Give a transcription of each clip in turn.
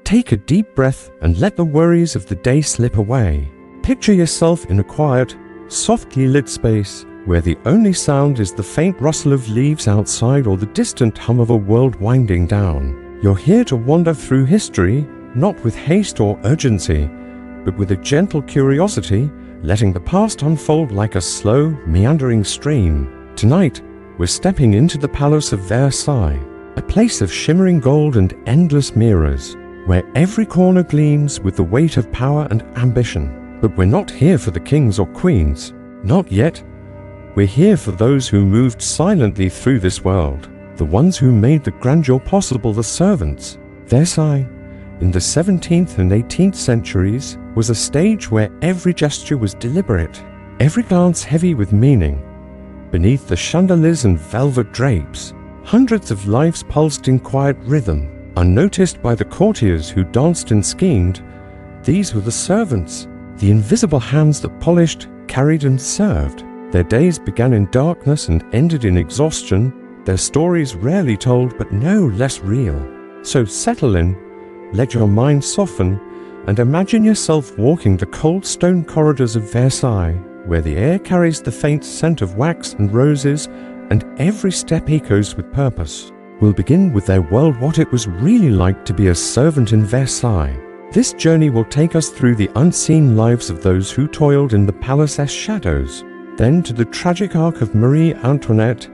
Take a deep breath and let the worries of the day slip away. Picture yourself in a quiet, softly lit space where the only sound is the faint rustle of leaves outside or the distant hum of a world winding down. You're here to wander through history, not with haste or urgency, but with a gentle curiosity, letting the past unfold like a slow, meandering stream. Tonight, we're stepping into the Palace of Versailles, a place of shimmering gold and endless mirrors, where every corner gleams with the weight of power and ambition. But we're not here for the kings or queens. Not yet. We're here for those who moved silently through this world, the ones who made the grandeur possible, the servants. Versailles, in the 17th and 18th centuries, was a stage where every gesture was deliberate, every glance heavy with meaning. Beneath the chandeliers and velvet drapes, hundreds of lives pulsed in quiet rhythm, unnoticed by the courtiers who danced and schemed. These were the servants, the invisible hands that polished, carried and served. Their days began in darkness and ended in exhaustion, their stories rarely told but no less real. So settle in, let your mind soften, and imagine yourself walking the cold stone corridors of Versailles, where the air carries the faint scent of wax and roses, and every step echoes with purpose. We'll begin with their world, what it was really like to be a servant in Versailles. This journey will take us through the unseen lives of those who toiled in the palace's shadows, then to the tragic arc of Marie Antoinette,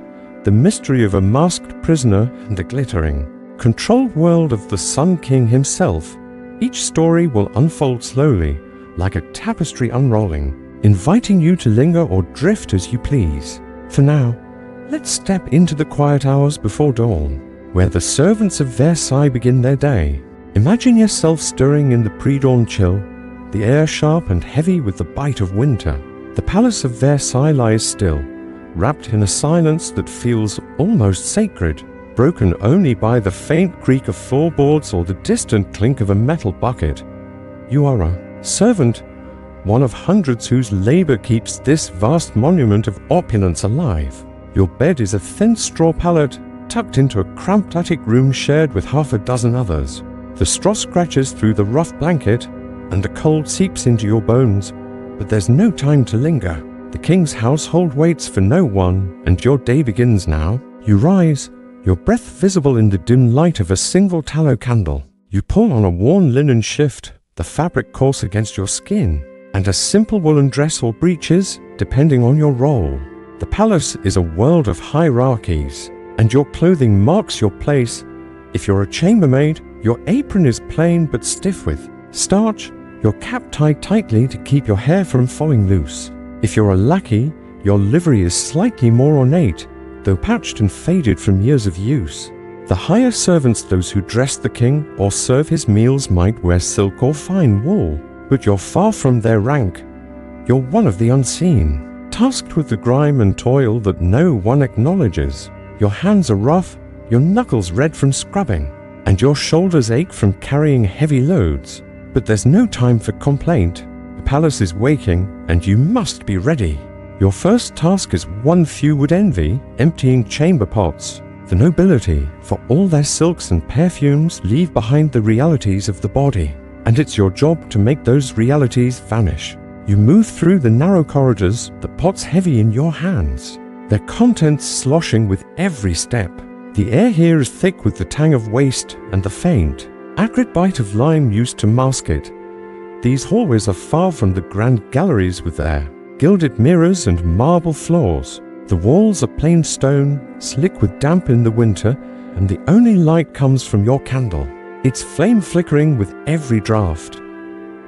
the mystery of a masked prisoner, and the glittering, controlled world of the Sun King himself. Each story will unfold slowly, like a tapestry unrolling, inviting you to linger or drift as you please. For now, let's step into the quiet hours before dawn, where the servants of Versailles begin their day. Imagine yourself stirring in the pre-dawn chill, the air sharp and heavy with the bite of winter. The Palace of Versailles lies still, wrapped in a silence that feels almost sacred, broken only by the faint creak of floorboards or the distant clink of a metal bucket. You are a servant, one of hundreds whose labor keeps this vast monument of opulence alive. Your bed is a thin straw pallet tucked into a cramped attic room shared with half a dozen others. The straw scratches through the rough blanket, and the cold seeps into your bones, but there's no time to linger. The king's household waits for no one, and your day begins now. You rise, your breath visible in the dim light of a single tallow candle. You pull on a worn linen shift, the fabric coarse against your skin, and a simple woolen dress or breeches, depending on your role. The palace is a world of hierarchies, and your clothing marks your place. If you're a chambermaid, your apron is plain but stiff with starch, your cap tied tightly to keep your hair from falling loose. If you're a lackey, your livery is slightly more ornate, though patched and faded from years of use. The higher servants, those who dress the king or serve his meals, might wear silk or fine wool, but you're far from their rank. You're one of the unseen, tasked with the grime and toil that no one acknowledges. Your hands are rough, your knuckles red from scrubbing, and your shoulders ache from carrying heavy loads. But there's no time for complaint. The palace is waking, and you must be ready. Your first task is one few would envy, emptying chamber pots. The nobility, for all their silks and perfumes, leave behind the realities of the body, and it's your job to make those realities vanish. You move through the narrow corridors, the pots heavy in your hands, their contents sloshing with every step. The air here is thick with the tang of waste and the faint, acrid bite of lime used to mask it. These hallways are far from the grand galleries with their gilded mirrors and marble floors. The walls are plain stone, slick with damp in the winter, and the only light comes from your candle, its flame flickering with every draught.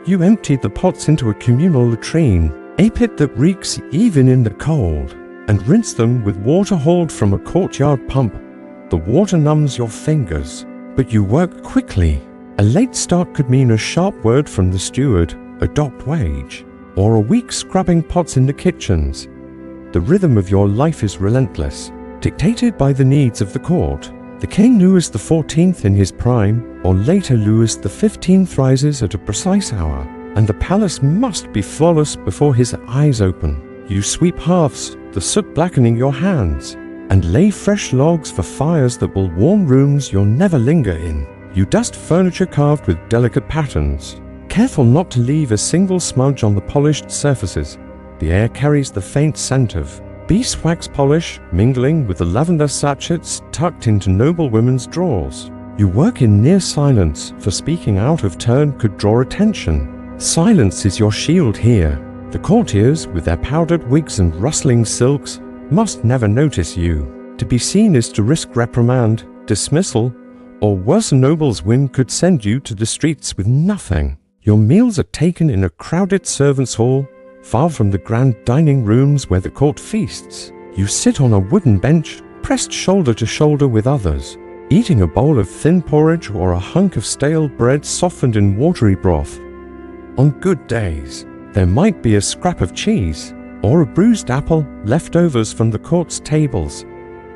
You empty the pots into a communal latrine, a pit that reeks even in the cold, and rinse them with water hauled from a courtyard pump. The water numbs your fingers, but you work quickly. A late start could mean a sharp word from the steward, a docked wage, or a week scrubbing pots in the kitchens. The rhythm of your life is relentless, dictated by the needs of the court. The King Louis XIV in his prime, or later Louis XV, rises at a precise hour, and the palace must be flawless before his eyes open. You sweep hearths, the soot blackening your hands, and lay fresh logs for fires that will warm rooms you'll never linger in. You dust furniture carved with delicate patterns, careful not to leave a single smudge on the polished surfaces. The air carries the faint scent of beeswax polish mingling with the lavender sachets tucked into noble women's drawers. You work in near silence, for speaking out of turn could draw attention. Silence is your shield here. The courtiers, with their powdered wigs and rustling silks, must never notice you. To be seen is to risk reprimand, dismissal, or worse, a noble's whim could send you to the streets with nothing. Your meals are taken in a crowded servants' hall, far from the grand dining rooms where the court feasts. You sit on a wooden bench, pressed shoulder to shoulder with others, eating a bowl of thin porridge or a hunk of stale bread softened in watery broth. On good days, there might be a scrap of cheese or a bruised apple, leftovers from the court's tables.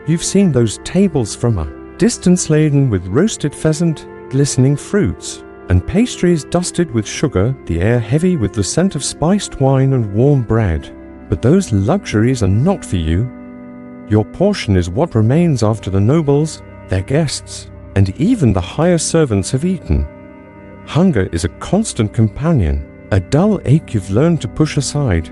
You've seen those tables from a distance, laden with roasted pheasant, glistening fruits, and pastries dusted with sugar, the air heavy with the scent of spiced wine and warm bread. But those luxuries are not for you. Your portion is what remains after the nobles, their guests, and even the higher servants have eaten. Hunger is a constant companion, a dull ache you've learned to push aside.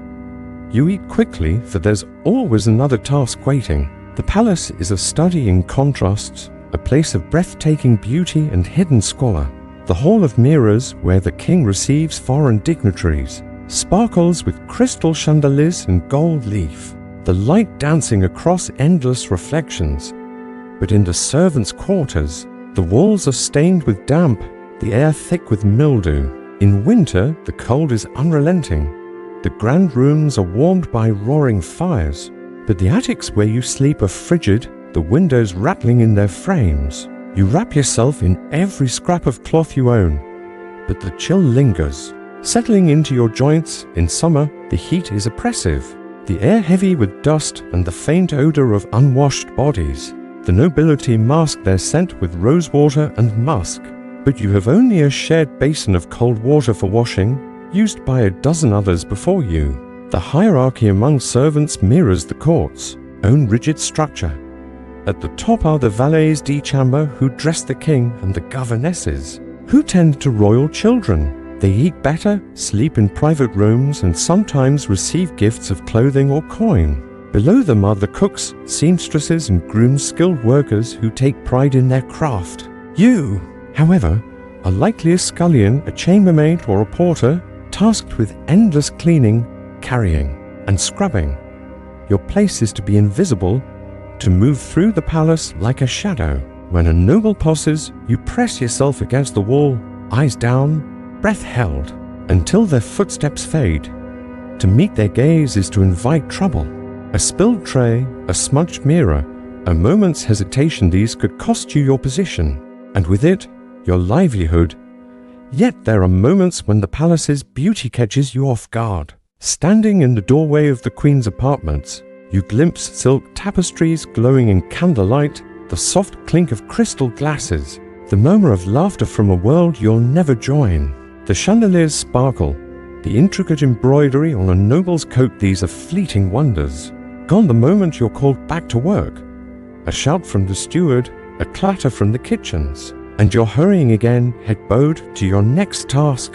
You eat quickly, for there's always another task waiting. The palace is a study in contrasts, a place of breathtaking beauty and hidden squalor. The Hall of Mirrors, where the king receives foreign dignitaries, sparkles with crystal chandeliers and gold leaf, the light dancing across endless reflections. But in the servants' quarters, the walls are stained with damp, the air thick with mildew. In winter, the cold is unrelenting. The grand rooms are warmed by roaring fires, but the attics where you sleep are frigid, the windows rattling in their frames. You wrap yourself in every scrap of cloth you own, but the chill lingers, settling into your joints. In summer, the heat is oppressive, the air heavy with dust and the faint odor of unwashed bodies. The nobility mask their scent with rosewater and musk, but you have only a shared basin of cold water for washing, used by a dozen others before you. The hierarchy among servants mirrors the court's own rigid structure. At the top are the valets de chambre who dress the king, and the governesses who tend to royal children. They eat better, sleep in private rooms, and sometimes receive gifts of clothing or coin. Below them are the cooks, seamstresses, and grooms, skilled workers who take pride in their craft. You, however, are likely a scullion, a chambermaid, or a porter, tasked with endless cleaning, carrying, and scrubbing. Your place is to be invisible, to move through the palace like a shadow. When a noble passes, you press yourself against the wall, eyes down, breath held, until their footsteps fade. To meet their gaze is to invite trouble. A spilled tray, a smudged mirror, a moment's hesitation, these could cost you your position, and with it, your livelihood. Yet there are moments when the palace's beauty catches you off guard. Standing in the doorway of the queen's apartments, you glimpse silk tapestries glowing in candlelight, the soft clink of crystal glasses, the murmur of laughter from a world you'll never join. The chandeliers sparkle, the intricate embroidery on a noble's coat, these are fleeting wonders. Gone the moment you're called back to work. A shout from the steward, a clatter from the kitchens, and you're hurrying again, head bowed, to your next task.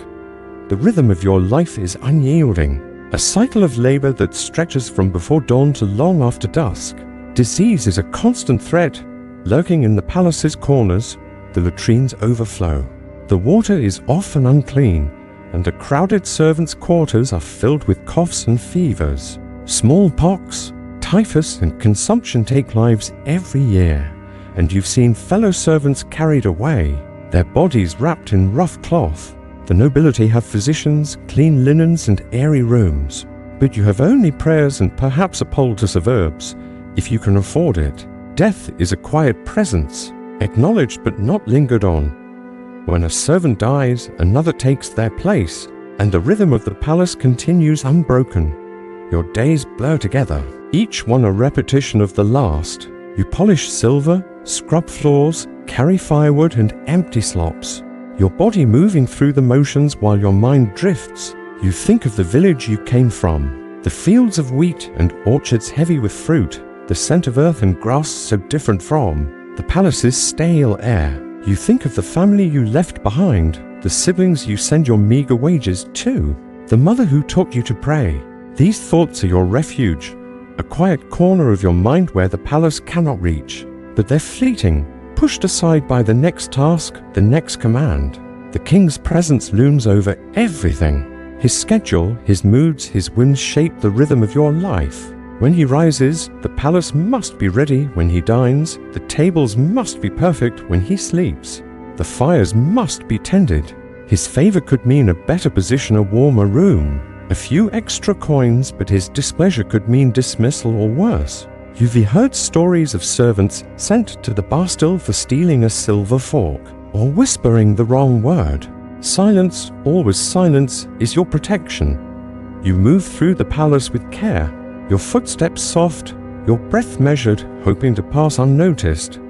The rhythm of your life is unyielding. A cycle of labor that stretches from before dawn to long after dusk. Disease is a constant threat, lurking in the palace's corners. The latrines overflow. The water is often unclean, and the crowded servants' quarters are filled with coughs and fevers. Smallpox, typhus, and consumption take lives every year, and you've seen fellow servants carried away, their bodies wrapped in rough cloth. The nobility have physicians, clean linens, and airy rooms, but you have only prayers and perhaps a poultice of herbs, if you can afford it. Death is a quiet presence, acknowledged but not lingered on. When a servant dies, another takes their place, and the rhythm of the palace continues unbroken. Your days blur together, each one a repetition of the last. You polish silver, scrub floors, carry firewood, and empty slops. Your body moving through the motions while your mind drifts. You think of the village you came from, the fields of wheat and orchards heavy with fruit, the scent of earth and grass so different from the palace's stale air. You think of the family you left behind, the siblings you send your meager wages to, the mother who taught you to pray. These thoughts are your refuge, a quiet corner of your mind where the palace cannot reach. But they're fleeting, pushed aside by the next task, the next command. The king's presence looms over everything. His schedule, his moods, his whims shape the rhythm of your life. When he rises, the palace must be ready. When he dines, the tables must be perfect. When he sleeps, the fires must be tended. His favor could mean a better position, a warmer room, a few extra coins, but his displeasure could mean dismissal or worse. You've heard stories of servants sent to the Bastille for stealing a silver fork or whispering the wrong word. Silence, always silence, is your protection. You move through the palace with care, your footsteps soft, your breath measured, hoping to pass unnoticed.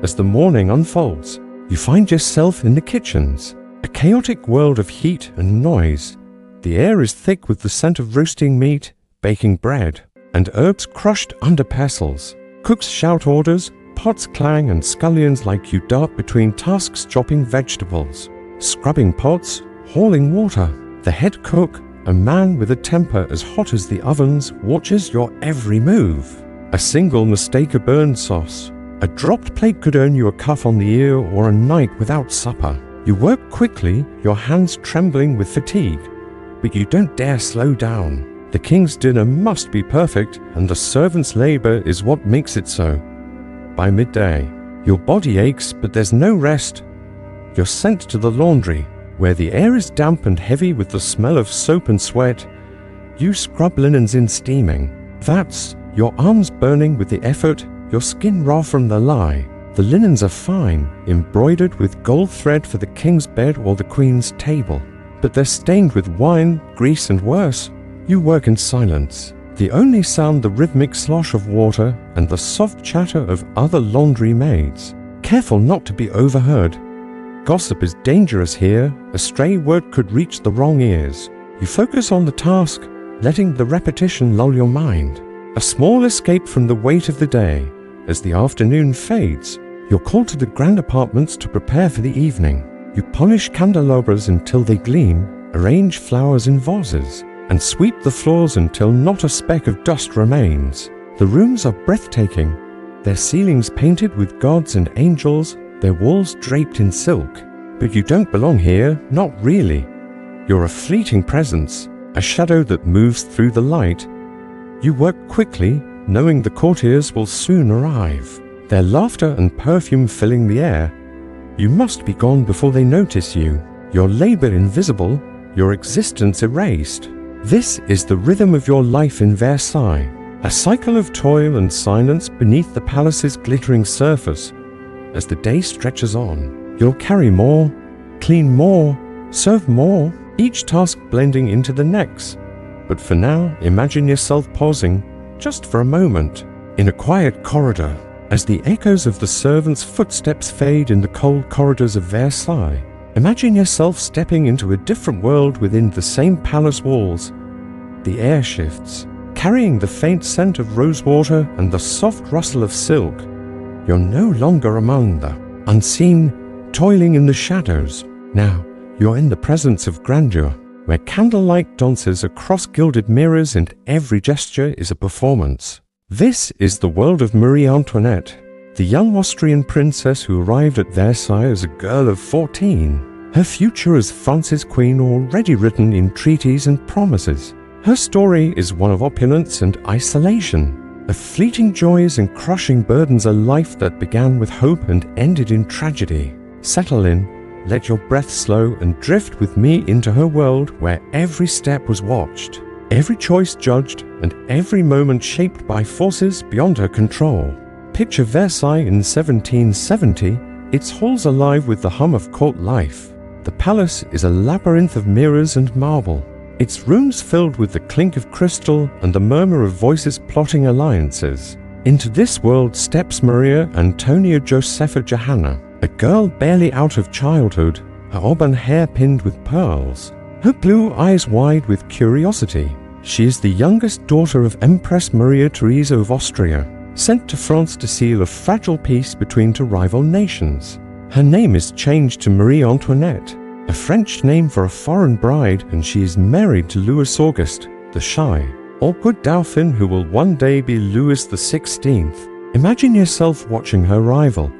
As the morning unfolds, you find yourself in the kitchens, a chaotic world of heat and noise. The air is thick with the scent of roasting meat, baking bread, and herbs crushed under pestles. Cooks shout orders, pots clang, and scullions like you dart between tasks, chopping vegetables, scrubbing pots, hauling water. The head cook, a man with a temper as hot as the ovens, watches your every move. A single mistake, a burned sauce. A dropped plate could earn you a cuff on the ear or a night without supper. You work quickly, your hands trembling with fatigue, but you don't dare slow down. The king's dinner must be perfect, and the servant's labor is what makes it so. By midday, your body aches, but there's no rest. You're sent to the laundry, where the air is damp and heavy with the smell of soap and sweat. You scrub linens in steaming vats, your arms burning with the effort, your skin raw from the lie. The linens are fine, embroidered with gold thread for the king's bed or the queen's table, but they're stained with wine, grease, and worse. You work in silence. The only sound, the rhythmic slosh of water and the soft chatter of other laundry maids, careful not to be overheard. Gossip is dangerous here. A stray word could reach the wrong ears. You focus on the task, letting the repetition lull your mind. A small escape from the weight of the day. As the afternoon fades, you're called to the grand apartments to prepare for the evening. You polish candelabras until they gleam, arrange flowers in vases, and sweep the floors until not a speck of dust remains. The rooms are breathtaking, their ceilings painted with gods and angels, their walls draped in silk. But you don't belong here, not really. You're a fleeting presence, a shadow that moves through the light. You work quickly, knowing the courtiers will soon arrive, their laughter and perfume filling the air. You must be gone before they notice you, your labor invisible, your existence erased. This is the rhythm of your life in Versailles, a cycle of toil and silence beneath the palace's glittering surface. As the day stretches on, you'll carry more, clean more, serve more, each task blending into the next. But for now, imagine yourself pausing, just for a moment, in a quiet corridor, as the echoes of the servants' footsteps fade in the cold corridors of Versailles. Imagine yourself stepping into a different world within the same palace walls. The air shifts, carrying the faint scent of rosewater and the soft rustle of silk. You're no longer among the unseen, toiling in the shadows. Now, you're in the presence of grandeur, where candlelight dances across gilded mirrors and every gesture is a performance. This is the world of Marie Antoinette, the young Austrian princess who arrived at Versailles as a girl of 14. Her future as France's queen already written in treaties and promises. Her story is one of opulence and isolation, of fleeting joys and crushing burdens, a life that began with hope and ended in tragedy. Settle in, let your breath slow, and drift with me into her world where every step was watched, every choice judged, and every moment shaped by forces beyond her control. Picture Versailles in 1770, its halls alive with the hum of court life. The palace is a labyrinth of mirrors and marble, its rooms filled with the clink of crystal and the murmur of voices plotting alliances. Into this world steps Maria Antonia Josepha Johanna, a girl barely out of childhood, her auburn hair pinned with pearls, her blue eyes wide with curiosity. She is the youngest daughter of Empress Maria Theresa of Austria, sent to France to seal a fragile peace between two rival nations. Her name is changed to Marie Antoinette, a French name for a foreign bride, and she is married to Louis Auguste, the shy, awkward Dauphin who will one day be Louis XVI. Imagine yourself watching her arrival,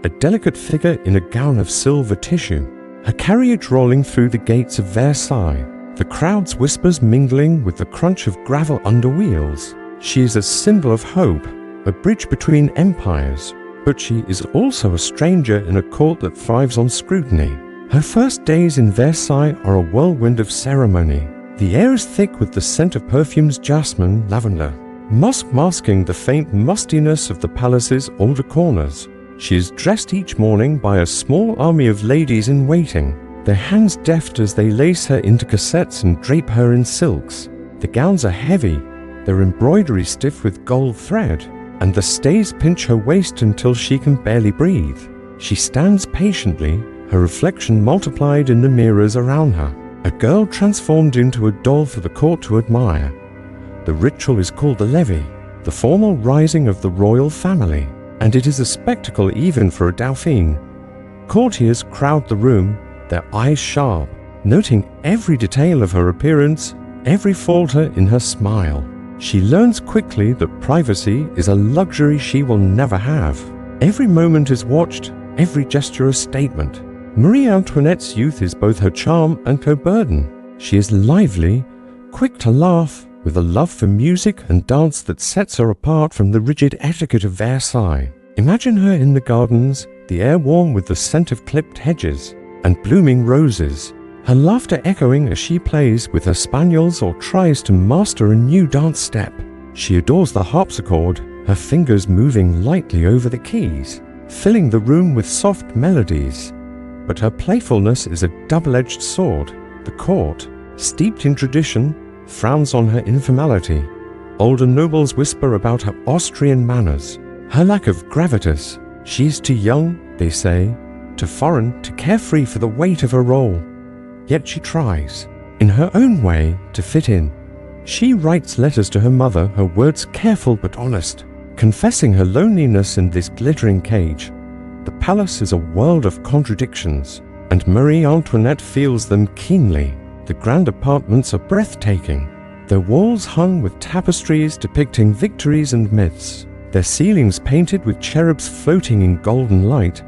a delicate figure in a gown of silver tissue, her carriage rolling through the gates of Versailles, the crowd's whispers mingling with the crunch of gravel under wheels. She is a symbol of hope, a bridge between empires, but she is also a stranger in a court that thrives on scrutiny. Her first days in Versailles are a whirlwind of ceremony. The air is thick with the scent of perfumes, jasmine, lavender, musk masking the faint mustiness of the palace's older corners. She is dressed each morning by a small army of ladies in waiting, their hands deft as they lace her into corsets and drape her in silks. The gowns are heavy, their embroidery stiff with gold thread, and the stays pinch her waist until she can barely breathe. She stands patiently, her reflection multiplied in the mirrors around her, a girl transformed into a doll for the court to admire. The ritual is called the levee, the formal rising of the royal family, and it is a spectacle even for a Dauphine. Courtiers crowd the room, their eyes sharp, noting every detail of her appearance, every falter in her smile. She learns quickly that privacy is a luxury she will never have. Every moment is watched, every gesture a statement. Marie Antoinette's youth is both her charm and her burden. She is lively, quick to laugh, with a love for music and dance that sets her apart from the rigid etiquette of Versailles. Imagine her in the gardens, the air warm with the scent of clipped hedges and blooming roses, her laughter echoing as she plays with her spaniels or tries to master a new dance step. She adores the harpsichord, her fingers moving lightly over the keys, filling the room with soft melodies. But her playfulness is a double-edged sword. The court, steeped in tradition, frowns on her informality. Older nobles whisper about her Austrian manners, her lack of gravitas. She's too young, they say, too foreign, too carefree for the weight of her role. Yet she tries, in her own way, to fit in. She writes letters to her mother, her words careful but honest, confessing her loneliness in this glittering cage. The palace is a world of contradictions, and Marie Antoinette feels them keenly. The grand apartments are breathtaking, their walls hung with tapestries depicting victories and myths, their ceilings painted with cherubs floating in golden light.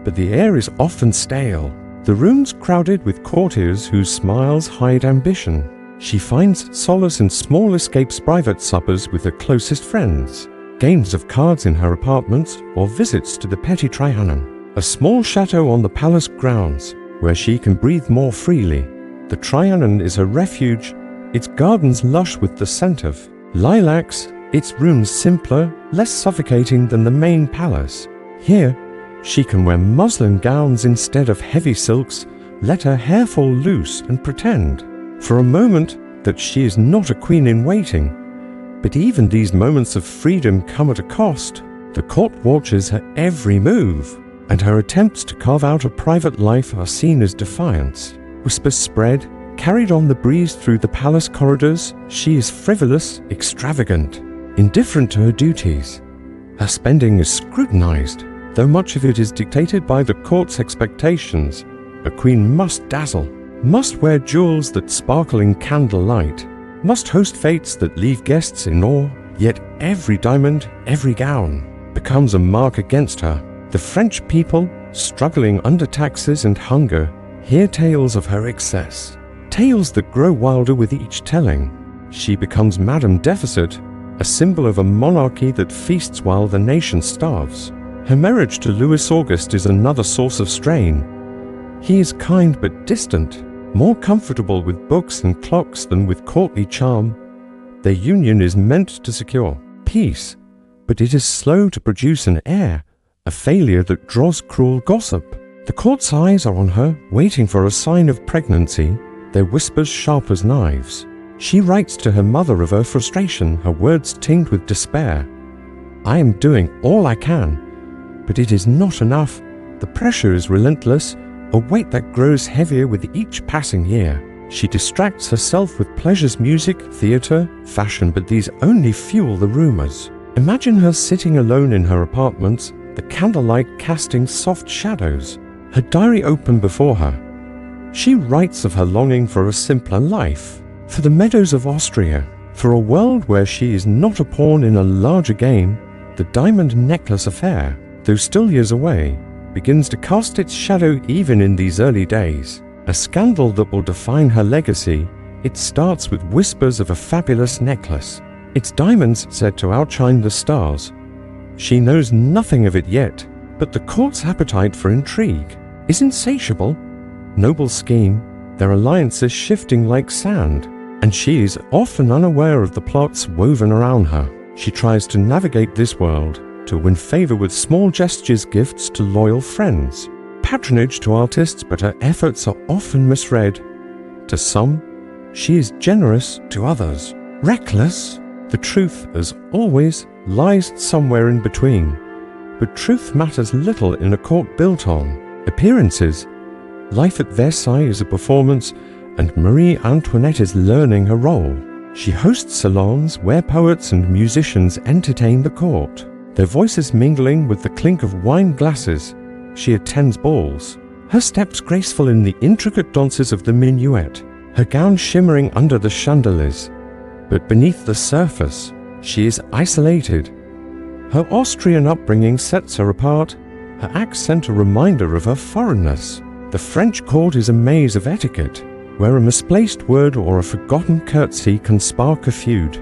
But the air is often stale, the rooms crowded with courtiers whose smiles hide ambition. She finds solace in small escapes, private suppers with her closest friends, games of cards in her apartments, or visits to the Petit Trianon, a small chateau on the palace grounds where she can breathe more freely. The Trianon is her refuge, its gardens lush with the scent of lilacs, its rooms simpler, less suffocating than the main palace. Here, she can wear muslin gowns instead of heavy silks, let her hair fall loose and pretend, for a moment, that she is not a queen in waiting. But even these moments of freedom come at a cost. The court watches her every move, and her attempts to carve out a private life are seen as defiance. Whispers spread, carried on the breeze through the palace corridors. She is frivolous, extravagant, indifferent to her duties. Her spending is scrutinized, though much of it is dictated by the court's expectations. A queen must dazzle, must wear jewels that sparkle in candlelight, must host fetes that leave guests in awe, yet every diamond, every gown, becomes a mark against her. The French people, struggling under taxes and hunger, hear tales of her excess, tales that grow wilder with each telling. She becomes Madame Deficit, a symbol of a monarchy that feasts while the nation starves. Her marriage to Louis Auguste is another source of strain. He is kind but distant, more comfortable with books and clocks than with courtly charm. Their union is meant to secure peace, but it is slow to produce an heir, a failure that draws cruel gossip. The court's eyes are on her, waiting for a sign of pregnancy, their whispers sharp as knives. She writes to her mother of her frustration, her words tinged with despair. "I am doing all I can, but it is not enough. The pressure is relentless, a weight that grows heavier with each passing year." She distracts herself with pleasures, music, theater, fashion, but these only fuel the rumors. Imagine her sitting alone in her apartments, the candlelight casting soft shadows, her diary open before her. She writes of her longing for a simpler life, for the meadows of Austria, for a world where she is not a pawn in a larger game. The diamond necklace affair, though still years away, begins to cast its shadow even in these early days. A scandal that will define her legacy. It starts with whispers of a fabulous necklace, its diamonds said to outshine the stars. She knows nothing of it yet, but the court's appetite for intrigue is insatiable. Noble scheme, their alliances shifting like sand, and she is often unaware of the plots woven around her. She tries to navigate this world, to win favor with small gestures, gifts to loyal friends, patronage to artists, but her efforts are often misread. To some, she is generous, to others, reckless. The truth, as always, lies somewhere in between. But truth matters little in a court built on appearances. Life at Versailles is a performance, and Marie Antoinette is learning her role. She hosts salons where poets and musicians entertain the court, their voices mingling with the clink of wine glasses. She attends balls, her steps graceful in the intricate dances of the minuet, her gown shimmering under the chandeliers. But beneath the surface, she is isolated. Her Austrian upbringing sets her apart, her accent a reminder of her foreignness. The French court is a maze of etiquette, where a misplaced word or a forgotten curtsy can spark a feud.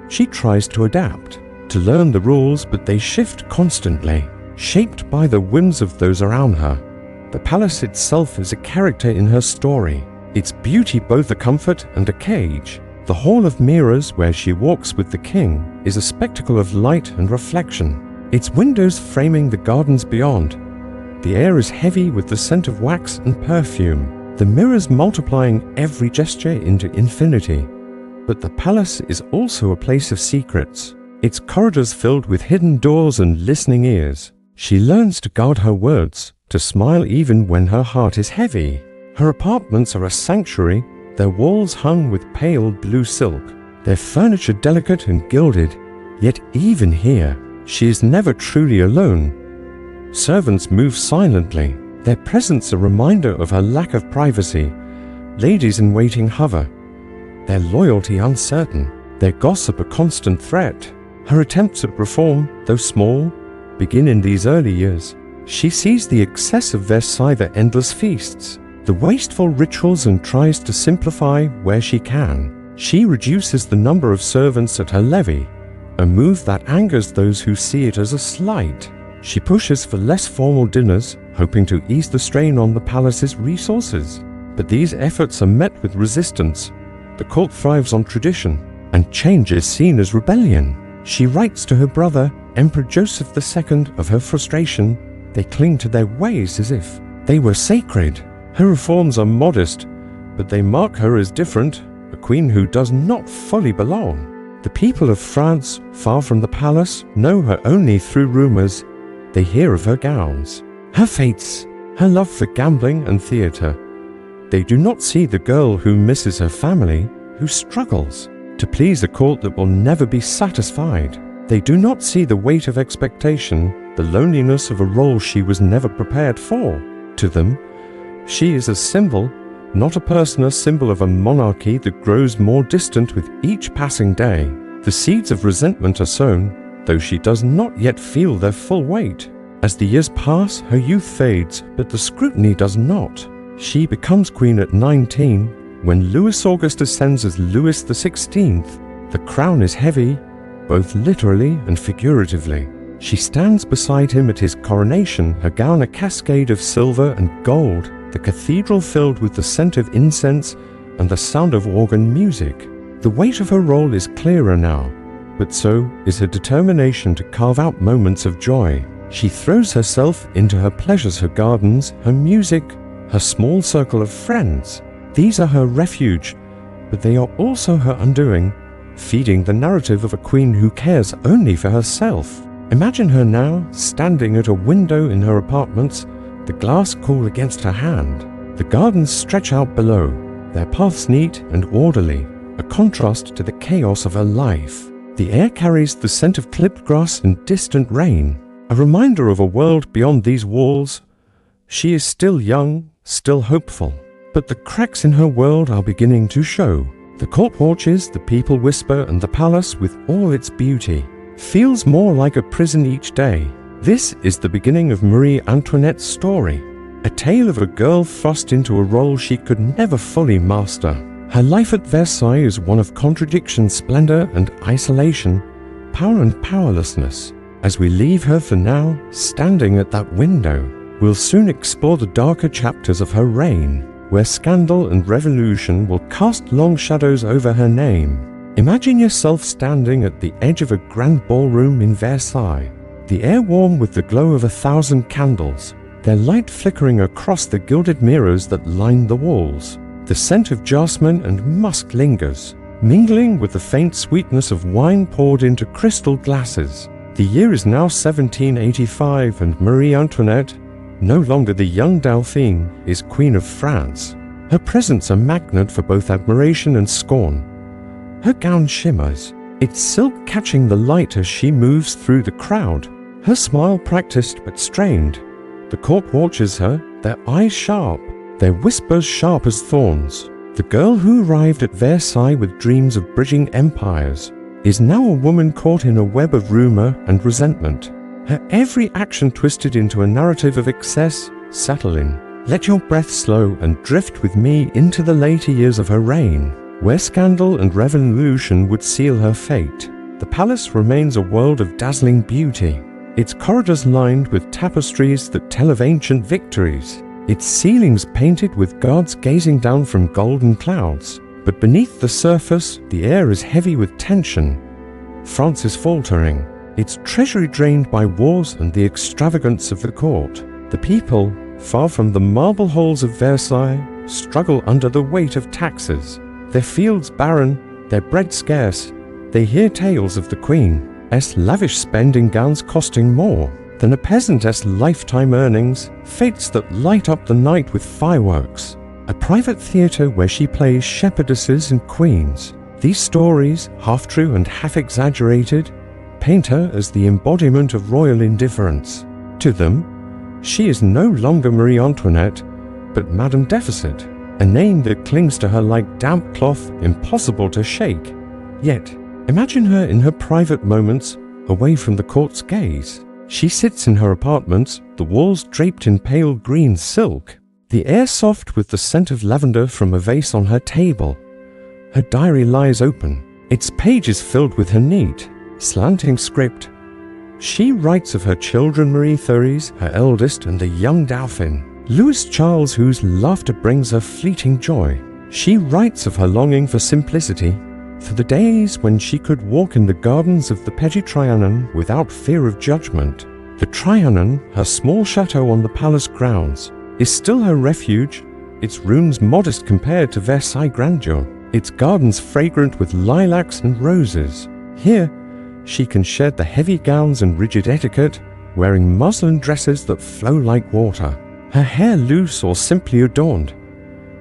She tries to adapt, to learn the rules, but they shift constantly, shaped by the whims of those around her. The palace itself is a character in her story, its beauty both a comfort and a cage. The Hall of Mirrors, where she walks with the king, is a spectacle of light and reflection, its windows framing the gardens beyond. The air is heavy with the scent of wax and perfume, the mirrors multiplying every gesture into infinity. But the palace is also a place of secrets, its corridors filled with hidden doors and listening ears. She learns to guard her words, to smile even when her heart is heavy. Her apartments are a sanctuary, their walls hung with pale blue silk, their furniture delicate and gilded. Yet even here, she is never truly alone. Servants move silently, their presence a reminder of her lack of privacy. Ladies in waiting hover, their loyalty uncertain, their gossip a constant threat. Her attempts at reform, though small, begin in these early years. She sees the excess of Versailles, the endless feasts, the wasteful rituals, and tries to simplify where she can. She reduces the number of servants at her levee, a move that angers those who see it as a slight. She pushes for less formal dinners, hoping to ease the strain on the palace's resources. But these efforts are met with resistance. The court thrives on tradition, and change is seen as rebellion. She writes to her brother, Emperor Joseph II, of her frustration. They cling to their ways as if they were sacred. Her reforms are modest, but they mark her as different, a queen who does not fully belong. The people of France, far from the palace, know her only through rumors. They hear of her gowns, her fates, her love for gambling and theatre. They do not see the girl who misses her family, who struggles to please a court that will never be satisfied. They do not see the weight of expectation, the loneliness of a role she was never prepared for. To them, she is a symbol, not a person, a symbol of a monarchy that grows more distant with each passing day. The seeds of resentment are sown, though she does not yet feel their full weight. As the years pass, her youth fades, but the scrutiny does not. She becomes queen at 19, when Louis August ascends as Louis XVI. The crown is heavy, both literally and figuratively. She stands beside him at his coronation, her gown a cascade of silver and gold, the cathedral filled with the scent of incense and the sound of organ music. The weight of her role is clearer now, but so is her determination to carve out moments of joy. She throws herself into her pleasures, her gardens, her music, her small circle of friends. These are her refuge, but they are also her undoing, feeding the narrative of a queen who cares only for herself. Imagine her now, standing at a window in her apartments, the glass cool against her hand. The gardens stretch out below, their paths neat and orderly, a contrast to the chaos of her life. The air carries the scent of clipped grass and distant rain. a reminder of a world beyond these walls. She is still young, still hopeful, but the cracks in her world are beginning to show. The court watches, the people whisper, and the palace, with all its beauty, feels more like a prison each day. This is the beginning of Marie Antoinette's story, a tale of a girl thrust into a role she could never fully master. Her life at Versailles is one of contradiction, splendor, and isolation, power and powerlessness. As we leave her for now, standing at that window, we'll soon explore the darker chapters of her reign, where scandal and revolution will cast long shadows over her name. Imagine yourself standing at the edge of a grand ballroom in Versailles, the air warm with the glow of 1,000 candles, their light flickering across the gilded mirrors that line the walls. The scent of jasmine and musk lingers, mingling with the faint sweetness of wine poured into crystal glasses. The year is now 1785, and Marie Antoinette, no longer the young Dauphine, is Queen of France. Her presence a magnet for both admiration and scorn. Her gown shimmers, its silk catching the light as she moves through the crowd. Her smile practiced but strained. The court watches her, their eyes sharp, their whispers sharp as thorns. The girl who arrived at Versailles with dreams of bridging empires is now a woman caught in a web of rumor and resentment. Her every action twisted into a narrative of excess. Settle in. Let your breath slow and drift with me into the later years of her reign, where scandal and revolution would seal her fate. The palace remains a world of dazzling beauty, its corridors lined with tapestries that tell of ancient victories, its ceilings painted with gods gazing down from golden clouds. But beneath the surface, the air is heavy with tension. France is faltering, its treasury drained by wars and the extravagance of the court. The people, far from the marble halls of Versailles, struggle under the weight of taxes. Their fields barren, their bread scarce. They hear tales of the Queen's lavish spending, gowns costing more than a peasant's lifetime earnings, fates that light up the night with fireworks, a private theatre where she plays shepherdesses and queens. These stories, half true and half exaggerated, paint her as the embodiment of royal indifference. To them, she is no longer Marie Antoinette, but Madame Deficit, a name that clings to her like damp cloth, impossible to shake. Yet, imagine her in her private moments, away from the court's gaze. She sits in her apartments, the walls draped in pale green silk, the air soft with the scent of lavender from a vase on her table. Her diary lies open, its pages filled with her neat, slanting script. She writes of her children, Marie Therese, her eldest, and a young Dauphin, Louis Charles, whose laughter brings her fleeting joy. She writes of her longing for simplicity, for the days when she could walk in the gardens of the Petit Trianon without fear of judgment. The Trianon, her small chateau on the palace grounds, is still her refuge, its rooms modest compared to Versailles grandeur, its gardens fragrant with lilacs and roses. Here, she can shed the heavy gowns and rigid etiquette, wearing muslin dresses that flow like water, her hair loose or simply adorned.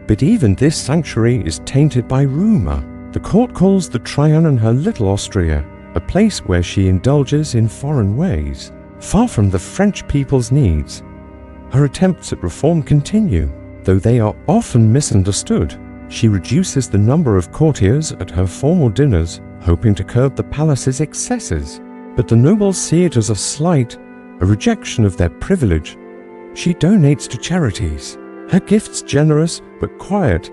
But even this sanctuary is tainted by rumor. The court calls the Trianon her little Austria, a place where she indulges in foreign ways, far from the French people's needs. Her attempts at reform continue, though they are often misunderstood. She reduces the number of courtiers at her formal dinners, hoping to curb the palace's excesses. But the nobles see it as a slight, a rejection of their privilege. She donates to charities, her gifts generous but quiet,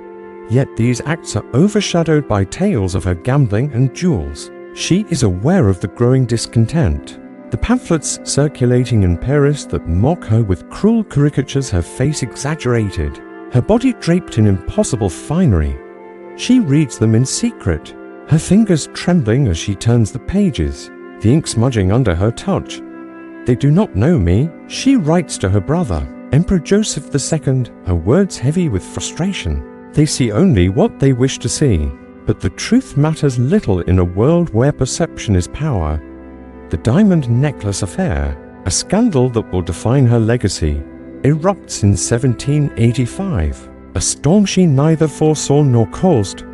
yet these acts are overshadowed by tales of her gambling and jewels. She is aware of the growing discontent, the pamphlets circulating in Paris that mock her with cruel caricatures, her face exaggerated, her body draped in impossible finery. She reads them in secret, her fingers trembling as she turns the pages, the ink smudging under her touch. They do not know me, she writes to her brother, Emperor Joseph II, her words heavy with frustration. They see only what they wish to see, but the truth matters little in a world where perception is power. The diamond necklace affair, a scandal that will define her legacy, erupts in 1785, a storm she neither foresaw nor caused.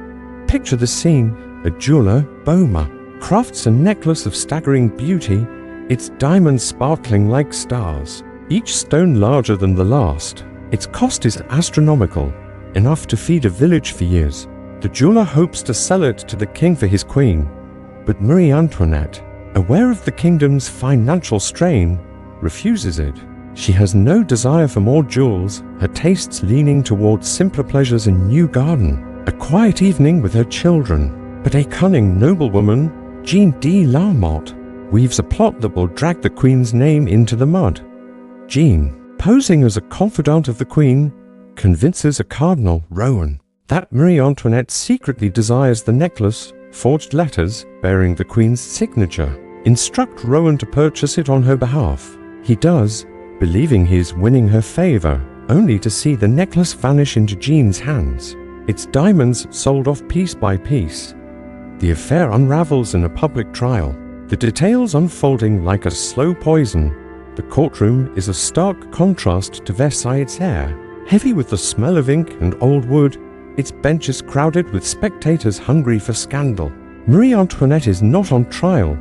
Picture the scene: a jeweler, Boma, crafts a necklace of staggering beauty, its diamonds sparkling like stars, each stone larger than the last. Its cost is astronomical, enough to feed a village for years. The jeweler hopes to sell it to the king for his queen, but Marie Antoinette, aware of the kingdom's financial strain, refuses it. She has no desire for more jewels, her tastes leaning towards simpler pleasures in New Garden, a quiet evening with her children. But a cunning noblewoman, Jean de la Motte, weaves a plot that will drag the queen's name into the mud. Jean, posing as a confidant of the queen, convinces a Cardinal, Rohan, that Marie Antoinette secretly desires the necklace, forged letters bearing the queen's signature. Instruct Rohan to purchase it on her behalf. He does, believing he is winning her favor, only to see the necklace vanish into Jean's hands, its diamonds sold off piece by piece. The affair unravels in a public trial, the details unfolding like a slow poison. The courtroom is a stark contrast to Versailles' air, heavy with the smell of ink and old wood, its benches crowded with spectators hungry for scandal. Marie Antoinette is not on trial,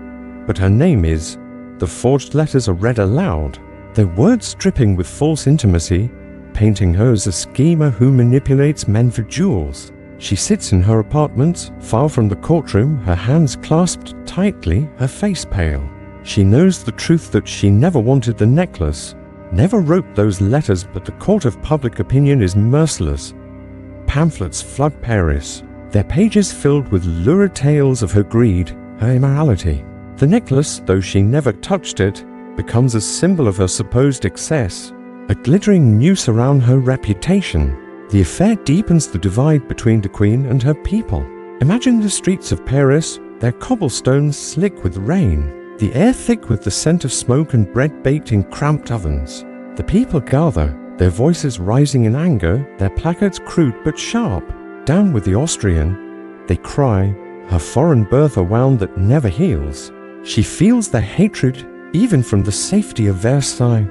but her name is. The forged letters are read aloud, their words dripping with false intimacy, painting her as a schemer who manipulates men for jewels. She sits in her apartment, far from the courtroom, her hands clasped tightly, her face pale. She knows the truth that she never wanted the necklace, never wrote those letters, but the court of public opinion is merciless. Pamphlets flood Paris, their pages filled with lurid tales of her greed, her immorality. The necklace, though she never touched it, becomes a symbol of her supposed excess, a glittering noose around her reputation. The affair deepens the divide between the queen and her people. Imagine the streets of Paris, their cobblestones slick with rain, the air thick with the scent of smoke and bread baked in cramped ovens. The people gather, their voices rising in anger, their placards crude but sharp. Down with the Austrian, they cry, her foreign birth a wound that never heals. She feels their hatred even from the safety of Versailles.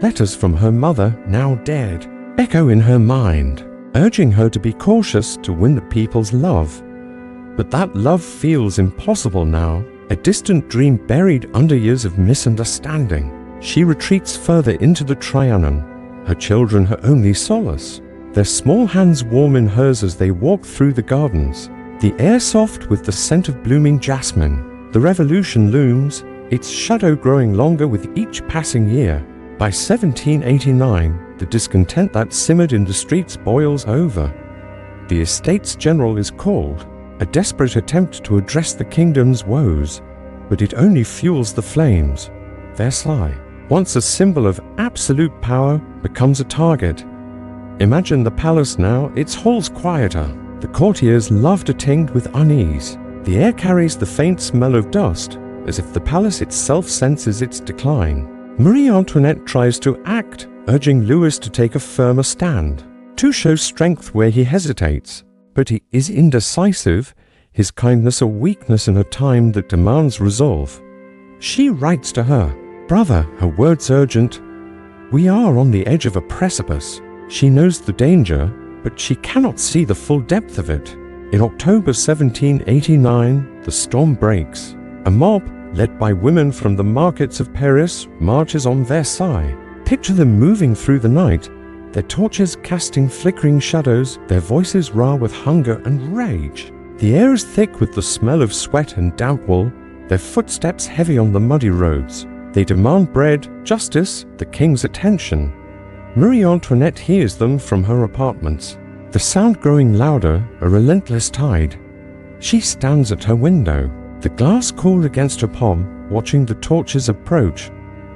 Letters from her mother, now dead, echo in her mind, urging her to be cautious to win the people's love. But that love feels impossible now, a distant dream buried under years of misunderstanding. She retreats further into the Trianon, her children her only solace, their small hands warm in hers as they walk through the gardens, the air soft with the scent of blooming jasmine. The revolution looms, its shadow growing longer with each passing year. By 1789, the discontent that simmered in the streets boils over. The Estates General is called, a desperate attempt to address the kingdom's woes, but it only fuels the flames. Versailles, once a symbol of absolute power, becomes a target. Imagine the palace now, its halls quieter, the courtiers' laughter tinged with unease. The air carries the faint smell of dust, as if the palace itself senses its decline. Marie Antoinette tries to act, urging Louis to take a firmer stand, to show strength where he hesitates. But he is indecisive, his kindness a weakness in a time that demands resolve. She writes to her, "Brother," her words urgent, "we are on the edge of a precipice." She knows the danger, but she cannot see the full depth of it. In October 1789, the storm breaks. A mob, led by women from the markets of Paris, marches on Versailles. Picture them moving through the night, their torches casting flickering shadows, their voices raw with hunger and rage. The air is thick with the smell of sweat and damp wool, their footsteps heavy on the muddy roads. They demand bread, justice, the king's attention. Marie Antoinette hears them from her apartments, the sound growing louder, a relentless tide. She stands at her window, the glass cool against her palm, watching the torches approach.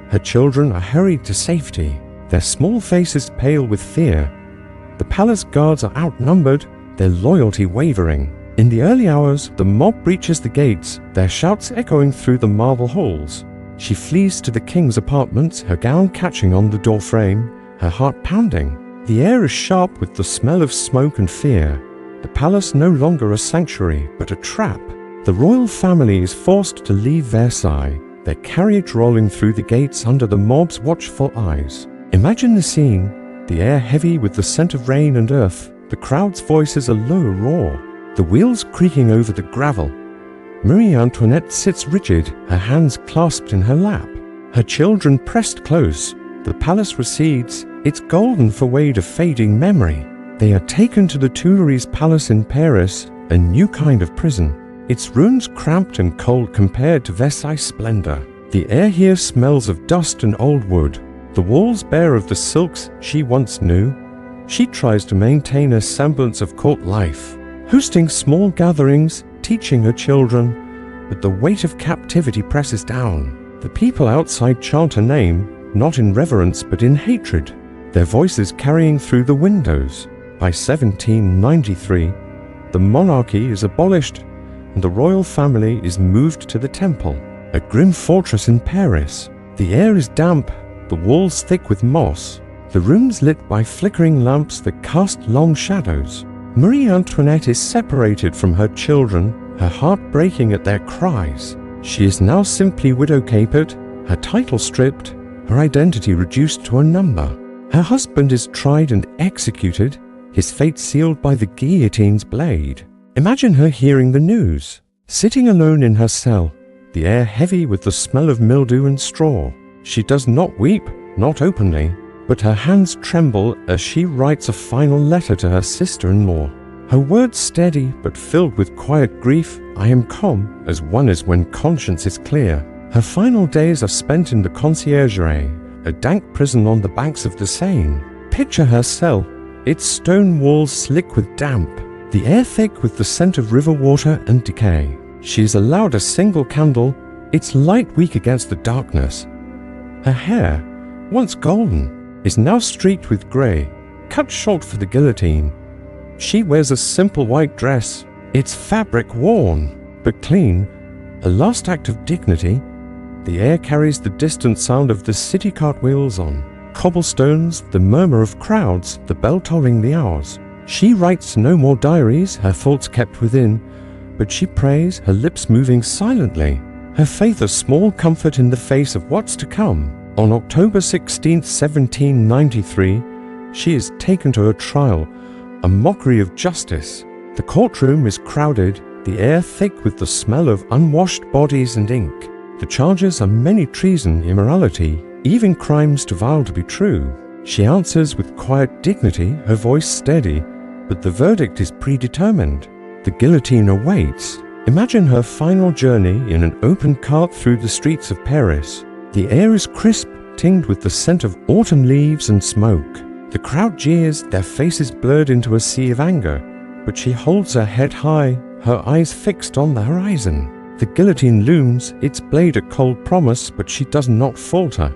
Her children are hurried to safety, their small faces pale with fear. The palace guards are outnumbered, their loyalty wavering. In the early hours, the mob breaches the gates, their shouts echoing through the marble halls. She flees to the king's apartment, her gown catching on the doorframe, her heart pounding. The air is sharp with the smell of smoke and fear. The palace no longer a sanctuary, but a trap. The royal family is forced to leave Versailles, their carriage rolling through the gates under the mob's watchful eyes. Imagine the scene, the air heavy with the scent of rain and earth, the crowd's voices a low roar, the wheels creaking over the gravel. Marie Antoinette sits rigid, her hands clasped in her lap. Her children pressed close. The palace recedes, its golden foyer of fading memory. They are taken to the Tuileries Palace in Paris, a new kind of prison. Its rooms cramped and cold compared to Versailles' splendor. The air here smells of dust and old wood. The walls bare of the silks she once knew. She tries to maintain a semblance of court life, hosting small gatherings, teaching her children, but the weight of captivity presses down. The people outside chant her name, not in reverence but in hatred, their voices carrying through the windows. By 1793, the monarchy is abolished and the royal family is moved to the Temple, a grim fortress in Paris. The air is damp, the walls thick with moss, the rooms lit by flickering lamps that cast long shadows. Marie Antoinette is separated from her children, her heart breaking at their cries. She is now simply widow-capered, her title stripped, her identity reduced to a number. Her husband is tried and executed, his fate sealed by the guillotine's blade. Imagine her hearing the news, sitting alone in her cell, the air heavy with the smell of mildew and straw. She does not weep, not openly, but her hands tremble as she writes a final letter to her sister-in-law. Her words steady but filled with quiet grief. I am calm as one is when conscience is clear. Her final days are spent in the conciergerie, a dank prison on the banks of the Seine. Picture her cell, its stone walls slick with damp, the air thick with the scent of river water and decay. She is allowed a single candle, its light weak against the darkness. Her hair, once golden, is now streaked with grey, cut short for the guillotine. She wears a simple white dress, its fabric worn, but clean, a last act of dignity. The air carries the distant sound of the city cartwheels on cobblestones, the murmur of crowds, the bell tolling the hours. She writes no more diaries, her thoughts kept within, but she prays, her lips moving silently, her faith a small comfort in the face of what's to come. On October 16, 1793, she is taken to her trial, a mockery of justice. The courtroom is crowded, the air thick with the smell of unwashed bodies and ink. The charges are many: treason, immorality, even crimes too vile to be true. She answers with quiet dignity, her voice steady, but the verdict is predetermined. The guillotine awaits. Imagine her final journey in an open cart through the streets of Paris. The air is crisp, tinged with the scent of autumn leaves and smoke. The crowd jeers, their faces blurred into a sea of anger, but she holds her head high, her eyes fixed on the horizon. The guillotine looms, its blade a cold promise, but she does not falter.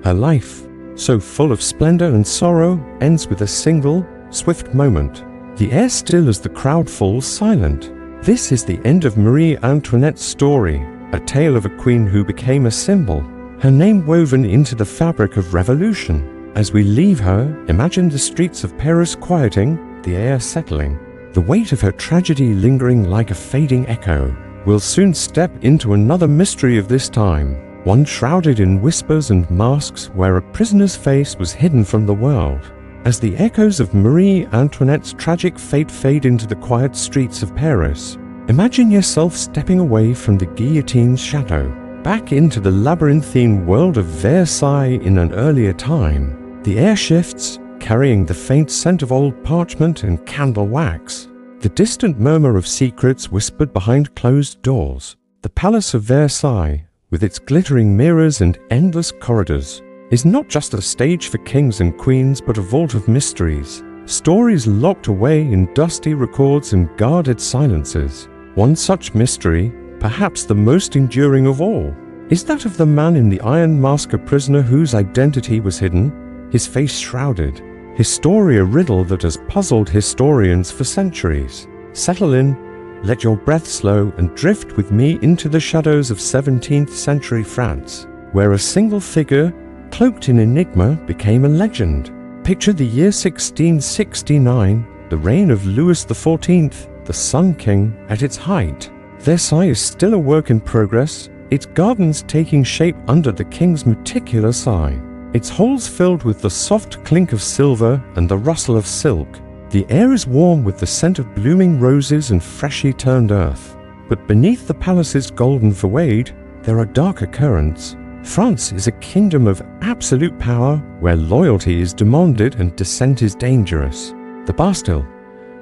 Her life, so full of splendor and sorrow, ends with a single, swift moment. The air still as the crowd falls silent. This is the end of Marie Antoinette's story, a tale of a queen who became a symbol, her name woven into the fabric of revolution. As we leave her, imagine the streets of Paris quieting, the air settling, the weight of her tragedy lingering like a fading echo. We'll soon step into another mystery of this time, one shrouded in whispers and masks where a prisoner's face was hidden from the world. As the echoes of Marie Antoinette's tragic fate fade into the quiet streets of Paris, imagine yourself stepping away from the guillotine's shadow, back into the labyrinthine world of Versailles in an earlier time. The air shifts, carrying the faint scent of old parchment and candle wax. The distant murmur of secrets whispered behind closed doors. The Palace of Versailles, with its glittering mirrors and endless corridors, is not just a stage for kings and queens but a vault of mysteries. Stories locked away in dusty records and guarded silences. One such mystery, perhaps the most enduring of all, is that of the man in the iron mask, a prisoner whose identity was hidden, his face shrouded. His story a riddle that has puzzled historians for centuries. Settle in, let your breath slow, and drift with me into the shadows of 17th century France, where a single figure, cloaked in enigma, became a legend. Picture the year 1669, the reign of Louis XIV, the Sun King, at its height. Versailles is still a work in progress, its gardens taking shape under the king's meticulous eye, its halls filled with the soft clink of silver and the rustle of silk. The air is warm with the scent of blooming roses and freshly turned earth. But beneath the palace's golden facade, there are darker currents. France is a kingdom of absolute power where loyalty is demanded and dissent is dangerous. The Bastille,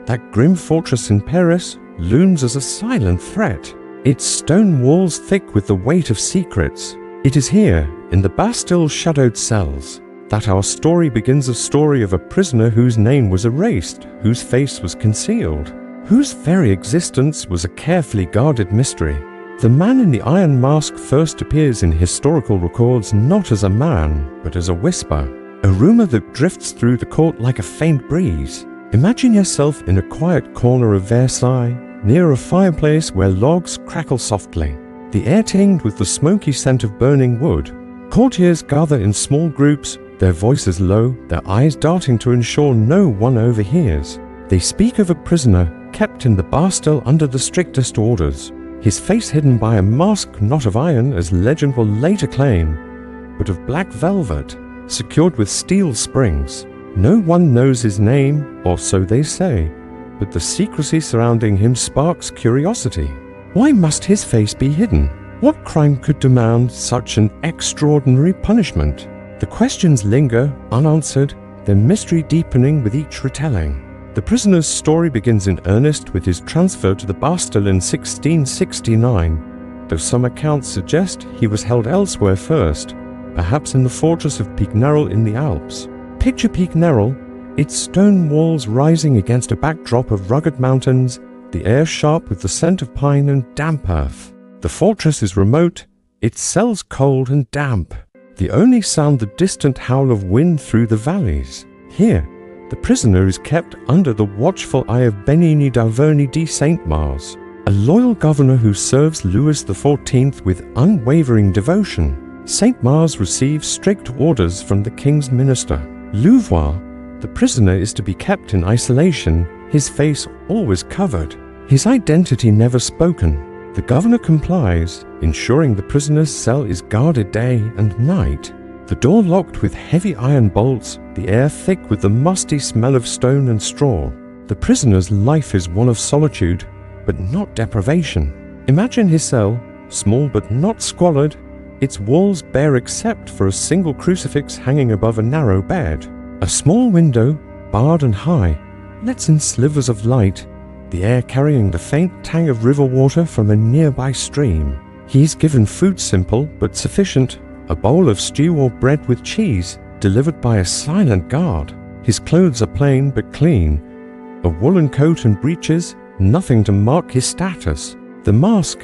that grim fortress in Paris, looms as a silent threat, its stone walls thick with the weight of secrets. It is here, in the Bastille's shadowed cells, that our story begins, a story of a prisoner whose name was erased, whose face was concealed, whose very existence was a carefully guarded mystery. The man in the iron mask first appears in historical records not as a man, but as a whisper, a rumor that drifts through the court like a faint breeze. Imagine yourself in a quiet corner of Versailles, near a fireplace where logs crackle softly, the air tinged with the smoky scent of burning wood. Courtiers gather in small groups, their voices low, their eyes darting to ensure no one overhears. They speak of a prisoner kept in the Bastille under the strictest orders, his face hidden by a mask not of iron, as legend will later claim, but of black velvet, secured with steel springs. No one knows his name, or so they say, but the secrecy surrounding him sparks curiosity. Why must his face be hidden? What crime could demand such an extraordinary punishment? The questions linger, unanswered, their mystery deepening with each retelling. The prisoner's story begins in earnest with his transfer to the Bastille in 1669, though some accounts suggest he was held elsewhere first, perhaps in the fortress of Pignerol in the Alps. Picture Pignerol, its stone walls rising against a backdrop of rugged mountains, the air sharp with the scent of pine and damp earth. The fortress is remote, its cells cold and damp. The only sound the distant howl of wind through the valleys. Here, the prisoner is kept under the watchful eye of Benigni d'Auvergne de Saint-Mars, a loyal governor who serves Louis XIV with unwavering devotion. Saint-Mars receives strict orders from the king's minister. Louvois, the prisoner, is to be kept in isolation, his face always covered, his identity never spoken. The governor complies, ensuring the prisoner's cell is guarded day and night. The door locked with heavy iron bolts, the air thick with the musty smell of stone and straw. The prisoner's life is one of solitude, but not deprivation. Imagine his cell, small but not squalid, its walls bare except for a single crucifix hanging above a narrow bed. A small window, barred and high, lets in slivers of light, the air carrying the faint tang of river water from a nearby stream. He is given food simple but sufficient, a bowl of stew or bread with cheese, delivered by a silent guard. His clothes are plain but clean, a woolen coat and breeches, nothing to mark his status. The mask,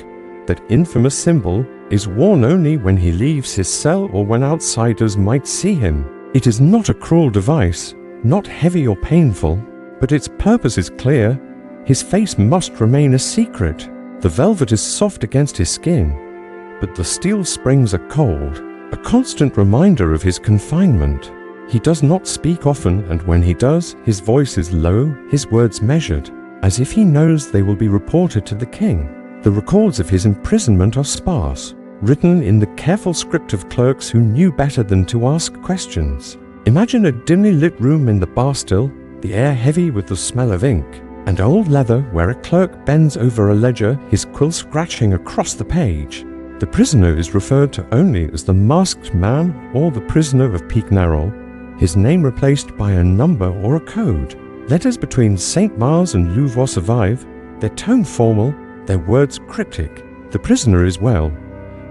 that infamous symbol, is worn only when he leaves his cell or when outsiders might see him. It is not a cruel device, not heavy or painful, but its purpose is clear. His face must remain a secret. The velvet is soft against his skin, but the steel springs are cold, a constant reminder of his confinement. He does not speak often, and when he does, his voice is low, his words measured, as if he knows they will be reported to the king. The records of his imprisonment are sparse, written in the careful script of clerks who knew better than to ask questions. Imagine a dimly lit room in the Bastille, the air heavy with the smell of ink, and old leather where a clerk bends over a ledger, his quill scratching across the page. The prisoner is referred to only as the masked man or the prisoner of Pignerol, his name replaced by a number or a code. Letters between Saint-Mars and Louvois survive, their tone formal, their words cryptic. The prisoner is well.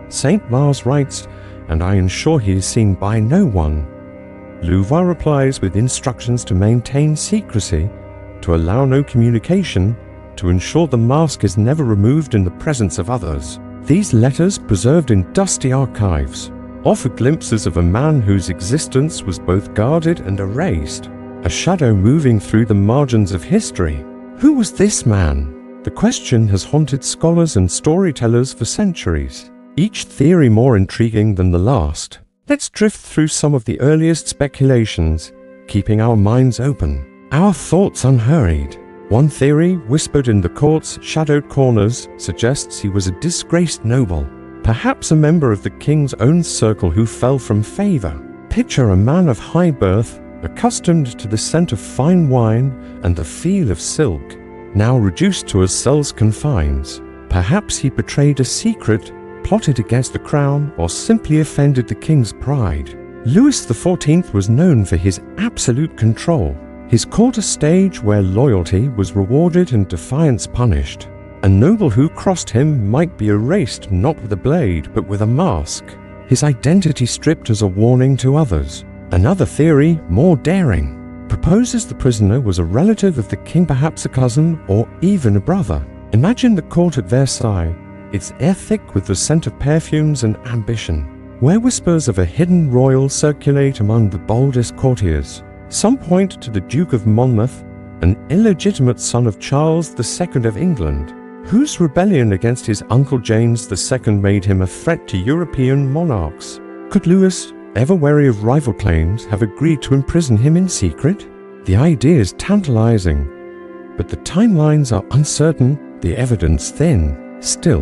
Saint-Mars writes, and I ensure he is seen by no one. Louvois replies with instructions to maintain secrecy, to allow no communication, to ensure the mask is never removed in the presence of others. These letters, preserved in dusty archives, offer glimpses of a man whose existence was both guarded and erased, a shadow moving through the margins of history. Who was this man? The question has haunted scholars and storytellers for centuries, each theory more intriguing than the last. Let's drift through some of the earliest speculations, keeping our minds open, our thoughts unhurried. One theory, whispered in the court's shadowed corners, suggests he was a disgraced noble, perhaps a member of the king's own circle who fell from favor. Picture a man of high birth, accustomed to the scent of fine wine and the feel of silk, now reduced to a cell's confines. Perhaps he betrayed a secret, plotted against the crown, or simply offended the king's pride. Louis XIV was known for his absolute control. His court a stage where loyalty was rewarded and defiance punished. A noble who crossed him might be erased not with a blade but with a mask, his identity stripped as a warning to others. Another theory, more daring, proposes the prisoner was a relative of the king, perhaps a cousin or even a brother. Imagine the court at Versailles, its air thick with the scent of perfumes and ambition, where whispers of a hidden royal circulate among the boldest courtiers. Some point to the Duke of Monmouth, an illegitimate son of Charles II of England, whose rebellion against his uncle James II made him a threat to European monarchs. Could Louis, ever wary of rival claims, have agreed to imprison him in secret? The idea is tantalizing, but the timelines are uncertain, the evidence thin. Still,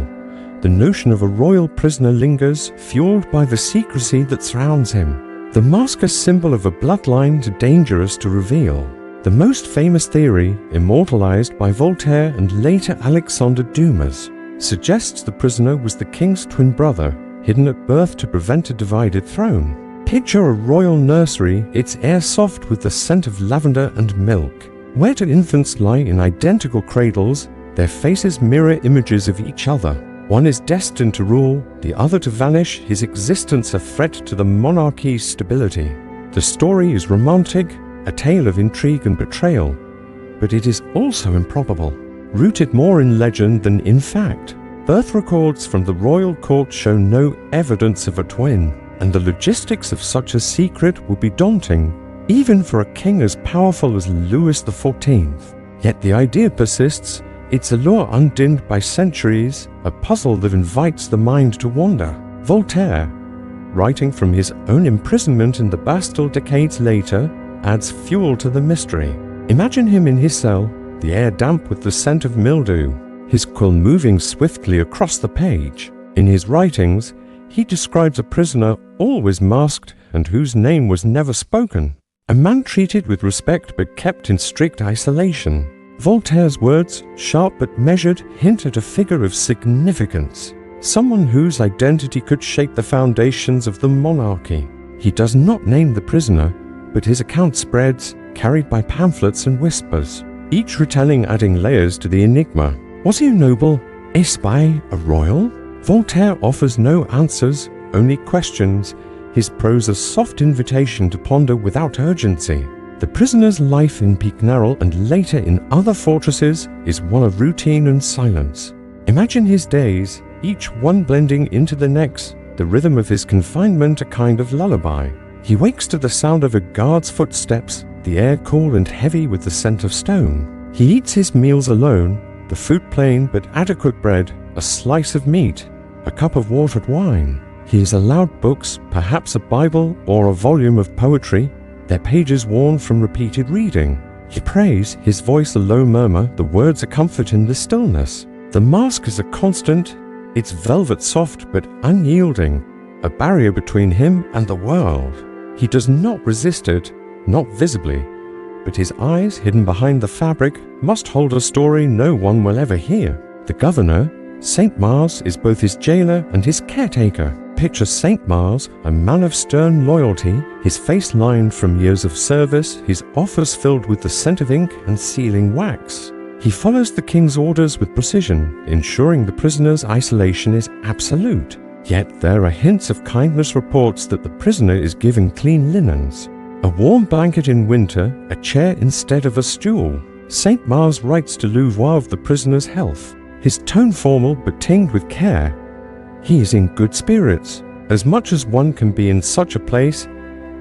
the notion of a royal prisoner lingers, fueled by the secrecy that surrounds him. The mask a symbol of a bloodline too dangerous to reveal. The most famous theory, immortalized by Voltaire and later Alexandre Dumas, suggests the prisoner was the king's twin brother, hidden at birth to prevent a divided throne. Picture a royal nursery, its air soft with the scent of lavender and milk, where two infants lie in identical cradles, their faces mirror images of each other. One is destined to rule, the other to vanish, his existence a threat to the monarchy's stability. The story is romantic, a tale of intrigue and betrayal, but it is also improbable, rooted more in legend than in fact. Birth records from the royal court show no evidence of a twin, and the logistics of such a secret will be daunting, even for a king as powerful as Louis XIV. Yet the idea persists, its allure undimmed by centuries, a puzzle that invites the mind to wander. Voltaire, writing from his own imprisonment in the Bastille decades later, adds fuel to the mystery. Imagine him in his cell, the air damp with the scent of mildew, his quill moving swiftly across the page. In his writings, he describes a prisoner always masked and whose name was never spoken, a man treated with respect but kept in strict isolation. Voltaire's words, sharp but measured, hint at a figure of significance, someone whose identity could shape the foundations of the monarchy. He does not name the prisoner, but his account spreads, carried by pamphlets and whispers, each retelling adding layers to the enigma. Was he a noble, a spy, a royal? Voltaire offers no answers, only questions, his prose a soft invitation to ponder without urgency. The prisoner's life in Picnerol and later in other fortresses is one of routine and silence. Imagine his days, each one blending into the next, the rhythm of his confinement a kind of lullaby. He wakes to the sound of a guard's footsteps, the air cool and heavy with the scent of stone. He eats his meals alone, the food plain but adequate bread, a slice of meat, a cup of watered wine. He is allowed books, perhaps a Bible or a volume of poetry, their pages worn from repeated reading. He prays, his voice a low murmur, the words a comfort in the stillness. The mask is a constant, its velvet soft but unyielding, a barrier between him and the world. He does not resist it, not visibly, but his eyes, hidden behind the fabric, must hold a story no one will ever hear. The governor, Saint Mars, is both his jailer and his caretaker. Picture Saint Mars, a man of stern loyalty, his face lined from years of service, his office filled with the scent of ink and sealing wax. He follows the king's orders with precision, ensuring the prisoner's isolation is absolute. Yet there are hints of kindness, reports that the prisoner is given clean linens, a warm blanket in winter, a chair instead of a stool. Saint Mars writes to Louvois of the prisoner's health, his tone formal but tinged with care. He is in good spirits, as much as one can be in such a place.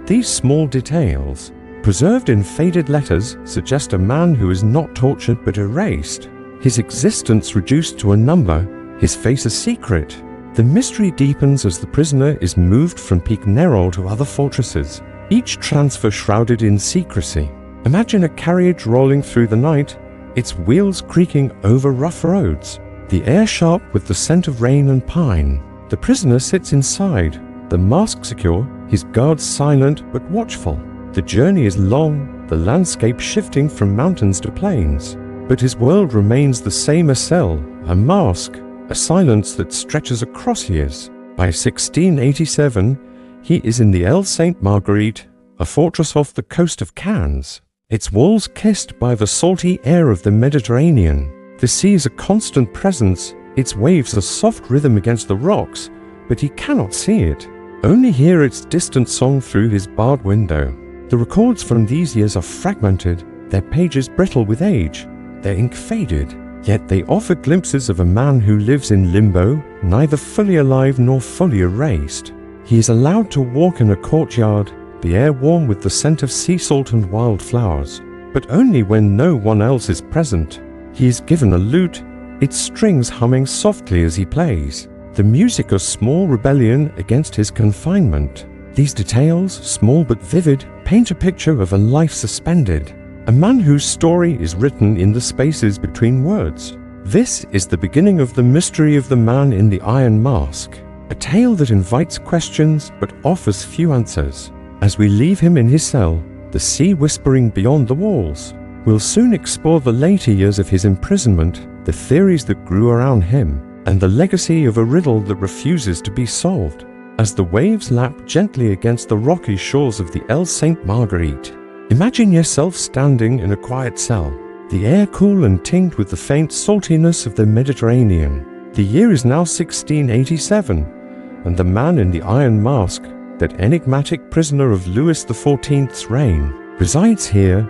These small details, preserved in faded letters, suggest a man who is not tortured but erased, his existence reduced to a number, his face a secret. The mystery deepens as the prisoner is moved from Picnerol to other fortresses, each transfer shrouded in secrecy. Imagine a carriage rolling through the night, its wheels creaking over rough roads, the air sharp with the scent of rain and pine. The prisoner sits inside, the mask secure, his guards silent but watchful. The journey is long, the landscape shifting from mountains to plains, but his world remains the same, a cell, a mask, a silence that stretches across years. By 1687, he is in the Île Sainte Marguerite, a fortress off the coast of Cannes. Its walls kissed by the salty air of the Mediterranean. The sea is a constant presence, its waves a soft rhythm against the rocks, but he cannot see it, only hear its distant song through his barred window. The records from these years are fragmented, their pages brittle with age, their ink faded, yet they offer glimpses of a man who lives in limbo, neither fully alive nor fully erased. He is allowed to walk in a courtyard, the air warm with the scent of sea salt and wildflowers, but only when no one else is present. He is given a lute, its strings humming softly as he plays, the music a small rebellion against his confinement. These details, small but vivid, paint a picture of a life suspended, a man whose story is written in the spaces between words. This is the beginning of the mystery of the man in the iron mask, a tale that invites questions but offers few answers. As we leave him in his cell, the sea whispering beyond the walls, we'll soon explore the later years of his imprisonment, the theories that grew around him, and the legacy of a riddle that refuses to be solved. As the waves lap gently against the rocky shores of the Île Sainte Marguerite, imagine yourself standing in a quiet cell, the air cool and tinged with the faint saltiness of the Mediterranean. The year is now 1687, and the man in the iron mask, that enigmatic prisoner of Louis XIV's reign, resides here,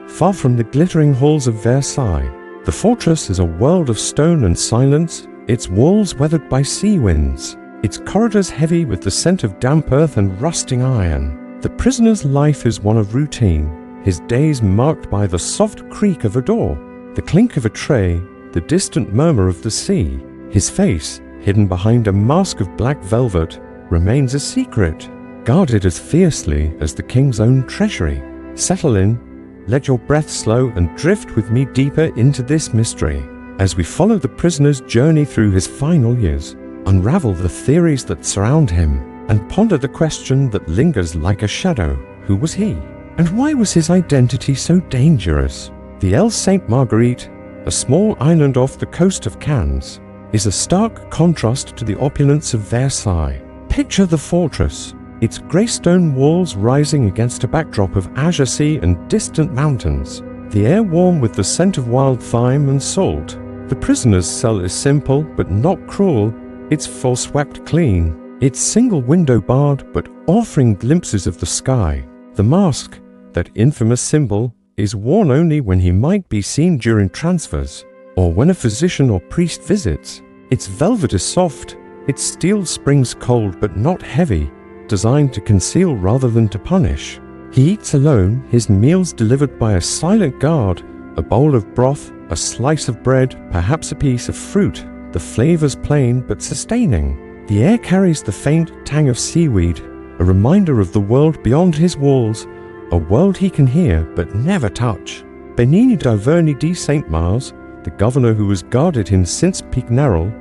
far from the glittering halls of Versailles. The fortress is a world of stone and silence, its walls weathered by sea winds, its corridors heavy with the scent of damp earth and rusting iron. The prisoner's life is one of routine, his days marked by the soft creak of a door, the clink of a tray, the distant murmur of the sea. His face, hidden behind a mask of black velvet, remains a secret, guarded as fiercely as the king's own treasury. Settle in, let your breath slow and drift with me deeper into this mystery, as we follow the prisoner's journey through his final years, unravel the theories that surround him, and ponder the question that lingers like a shadow: who was he? And why was his identity so dangerous? The Île Sainte Marguerite, a small island off the coast of Cannes, is a stark contrast to the opulence of Versailles. Picture the fortress, its grey stone walls rising against a backdrop of azure sea and distant mountains, the air warm with the scent of wild thyme and salt. The prisoner's cell is simple but not cruel, its floor swept clean, its single window barred but offering glimpses of the sky. The mask, that infamous symbol, is worn only when he might be seen during transfers, or when a physician or priest visits. Its velvet is soft, its steel springs cold but not heavy, designed to conceal rather than to punish. He eats alone, his meals delivered by a silent guard, a bowl of broth, a slice of bread, perhaps a piece of fruit, the flavors plain but sustaining. The air carries the faint tang of seaweed, a reminder of the world beyond his walls, a world he can hear but never touch. Benigni d'Auvergne de Saint-Mars, the governor who has guarded him since Pignerol,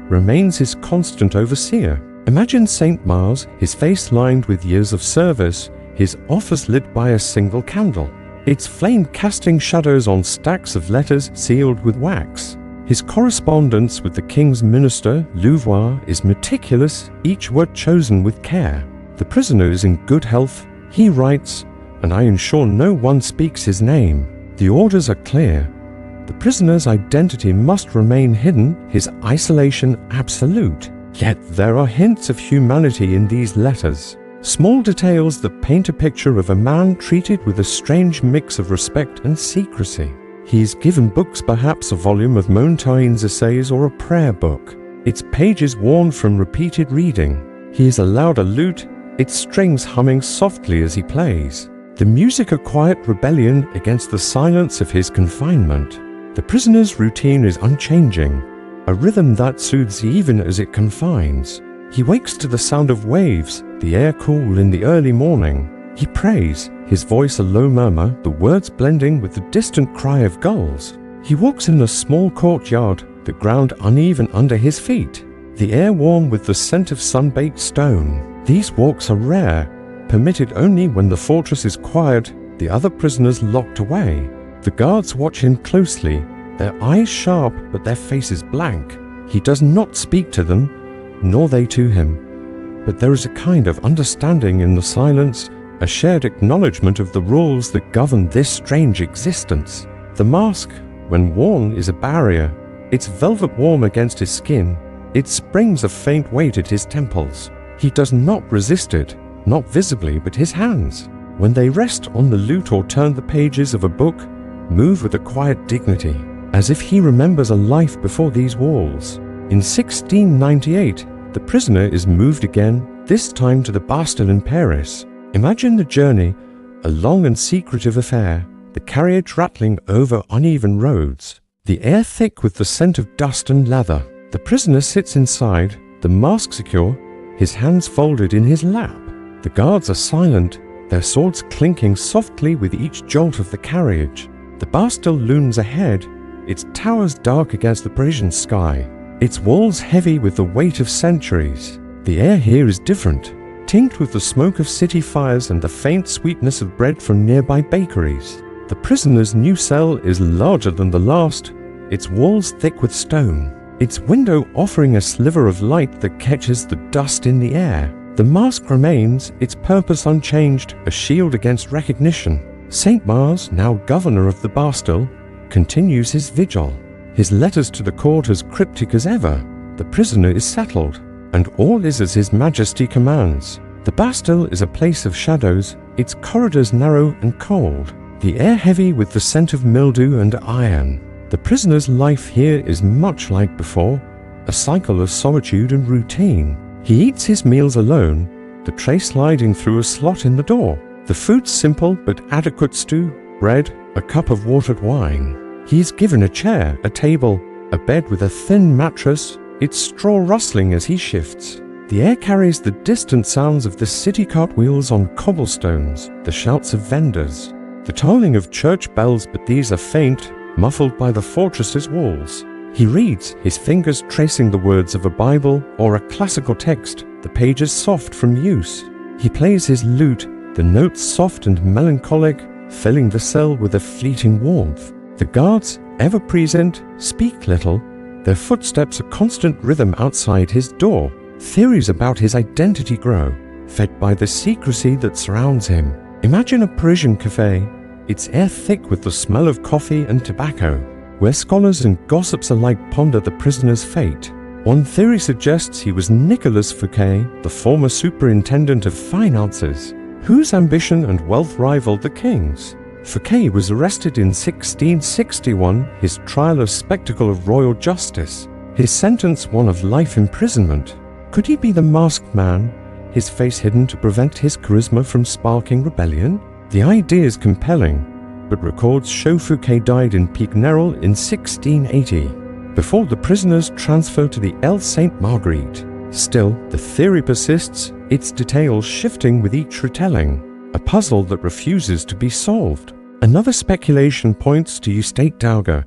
remains his constant overseer. Imagine Saint Mars, his face lined with years of service, his office lit by a single candle, its flame casting shadows on stacks of letters sealed with wax. His correspondence with the king's minister, Louvois, is meticulous, each word chosen with care. The prisoner is in good health, he writes, and I ensure no one speaks his name. The orders are clear. The prisoner's identity must remain hidden, his isolation absolute. Yet there are hints of humanity in these letters, small details that paint a picture of a man treated with a strange mix of respect and secrecy. He is given books, perhaps a volume of Montaigne's essays or a prayer book, its pages worn from repeated reading. He is allowed a lute, its strings humming softly as he plays, the music a quiet rebellion against the silence of his confinement. The prisoner's routine is unchanging, a rhythm that soothes even as it confines. He wakes to the sound of waves, the air cool in the early morning. He prays, his voice a low murmur, the words blending with the distant cry of gulls. He walks in a small courtyard, the ground uneven under his feet, the air warm with the scent of sun-baked stone. These walks are rare, permitted only when the fortress is quiet, the other prisoners locked away. The guards watch him closely, their eyes sharp but their faces blank. He does not speak to them, nor they to him. But there is a kind of understanding in the silence, a shared acknowledgement of the rules that govern this strange existence. The mask, when worn, is a barrier. Its velvet warm against his skin. It springs a faint weight at his temples. He does not resist it, not visibly, but his hands, when they rest on the lute or turn the pages of a book, move with a quiet dignity, as if he remembers a life before these walls. In 1698, the prisoner is moved again, this time to the Bastille in Paris. Imagine the journey, a long and secretive affair, the carriage rattling over uneven roads, the air thick with the scent of dust and leather. The prisoner sits inside, the mask secure, his hands folded in his lap. The guards are silent, their swords clinking softly with each jolt of the carriage. The Bastille looms ahead, its towers dark against the Parisian sky, its walls heavy with the weight of centuries. The air here is different, tinged with the smoke of city fires and the faint sweetness of bread from nearby bakeries. The prisoner's new cell is larger than the last, its walls thick with stone, its window offering a sliver of light that catches the dust in the air. The mask remains, its purpose unchanged, a shield against recognition. Saint Mars, now governor of the Bastille, continues his vigil. His letters to the court as cryptic as ever. The prisoner is settled, and all is as his majesty commands. The Bastille is a place of shadows, its corridors narrow and cold, the air heavy with the scent of mildew and iron. The prisoner's life here is much like before, a cycle of solitude and routine. He eats his meals alone, the tray sliding through a slot in the door. The food's simple but adequate: stew, bread, a cup of watered wine. He is given a chair, a table, a bed with a thin mattress, its straw rustling as he shifts. The air carries the distant sounds of the city cartwheels on cobblestones, the shouts of vendors, the tolling of church bells, but these are faint, muffled by the fortress's walls. He reads, his fingers tracing the words of a Bible or a classical text, the pages soft from use. He plays his lute, the notes soft and melancholic, filling the cell with a fleeting warmth. The guards, ever present, speak little, their footsteps a constant rhythm outside his door. Theories about his identity grow, fed by the secrecy that surrounds him. Imagine a Parisian cafe, its air thick with the smell of coffee and tobacco, where scholars and gossips alike ponder the prisoner's fate. One theory suggests he was Nicolas Fouquet, the former superintendent of finances, whose ambition and wealth rivaled the king's. Fouquet was arrested in 1661, his trial a spectacle of royal justice, his sentence one of life imprisonment. Could he be the masked man, his face hidden to prevent his charisma from sparking rebellion? The idea is compelling, but records show Fouquet died in Pignerol in 1680, before the prisoner's transfer to the Ile Sainte-Marguerite. Still, the theory persists, its details shifting with each retelling, a puzzle that refuses to be solved. Another speculation points to Eustache Dauger,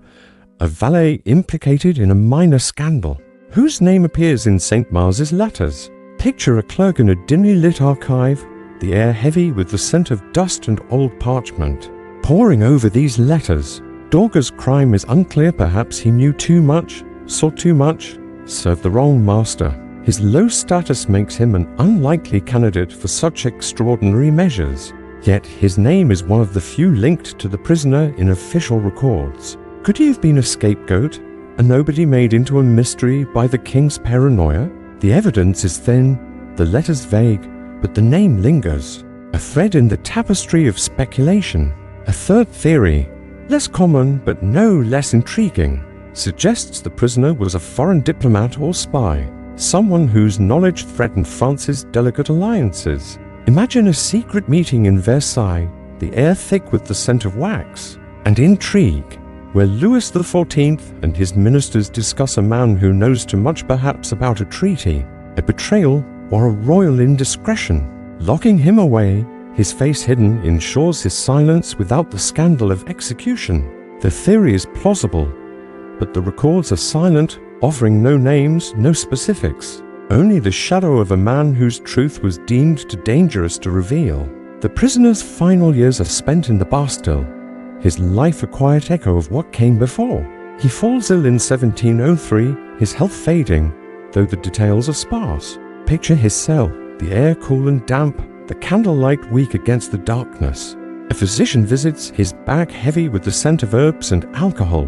a valet implicated in a minor scandal, whose name appears in Saint Mars's letters. Picture a clerk in a dimly lit archive, the air heavy with the scent of dust and old parchment. Poring over these letters, Dauger's crime is unclear. Perhaps he knew too much, saw too much, served the wrong master. His low status makes him an unlikely candidate for such extraordinary measures. Yet his name is one of the few linked to the prisoner in official records. Could he have been a scapegoat, a nobody made into a mystery by the king's paranoia? The evidence is thin, the letters vague, but the name lingers, a thread in the tapestry of speculation. A third theory, less common but no less intriguing, suggests the prisoner was a foreign diplomat or spy, someone whose knowledge threatened France's delicate alliances. Imagine a secret meeting in Versailles, the air thick with the scent of wax, and intrigue, where Louis XIV and his ministers discuss a man who knows too much perhaps about a treaty, a betrayal, or a royal indiscretion. Locking him away, his face hidden, ensures his silence without the scandal of execution. The theory is plausible, but the records are silent, offering no names, no specifics, only the shadow of a man whose truth was deemed too dangerous to reveal. The prisoner's final years are spent in the Bastille, his life a quiet echo of what came before. He falls ill in 1703, his health fading, though the details are sparse. Picture his cell, the air cool and damp, the candlelight weak against the darkness. A physician visits, his bag heavy with the scent of herbs and alcohol.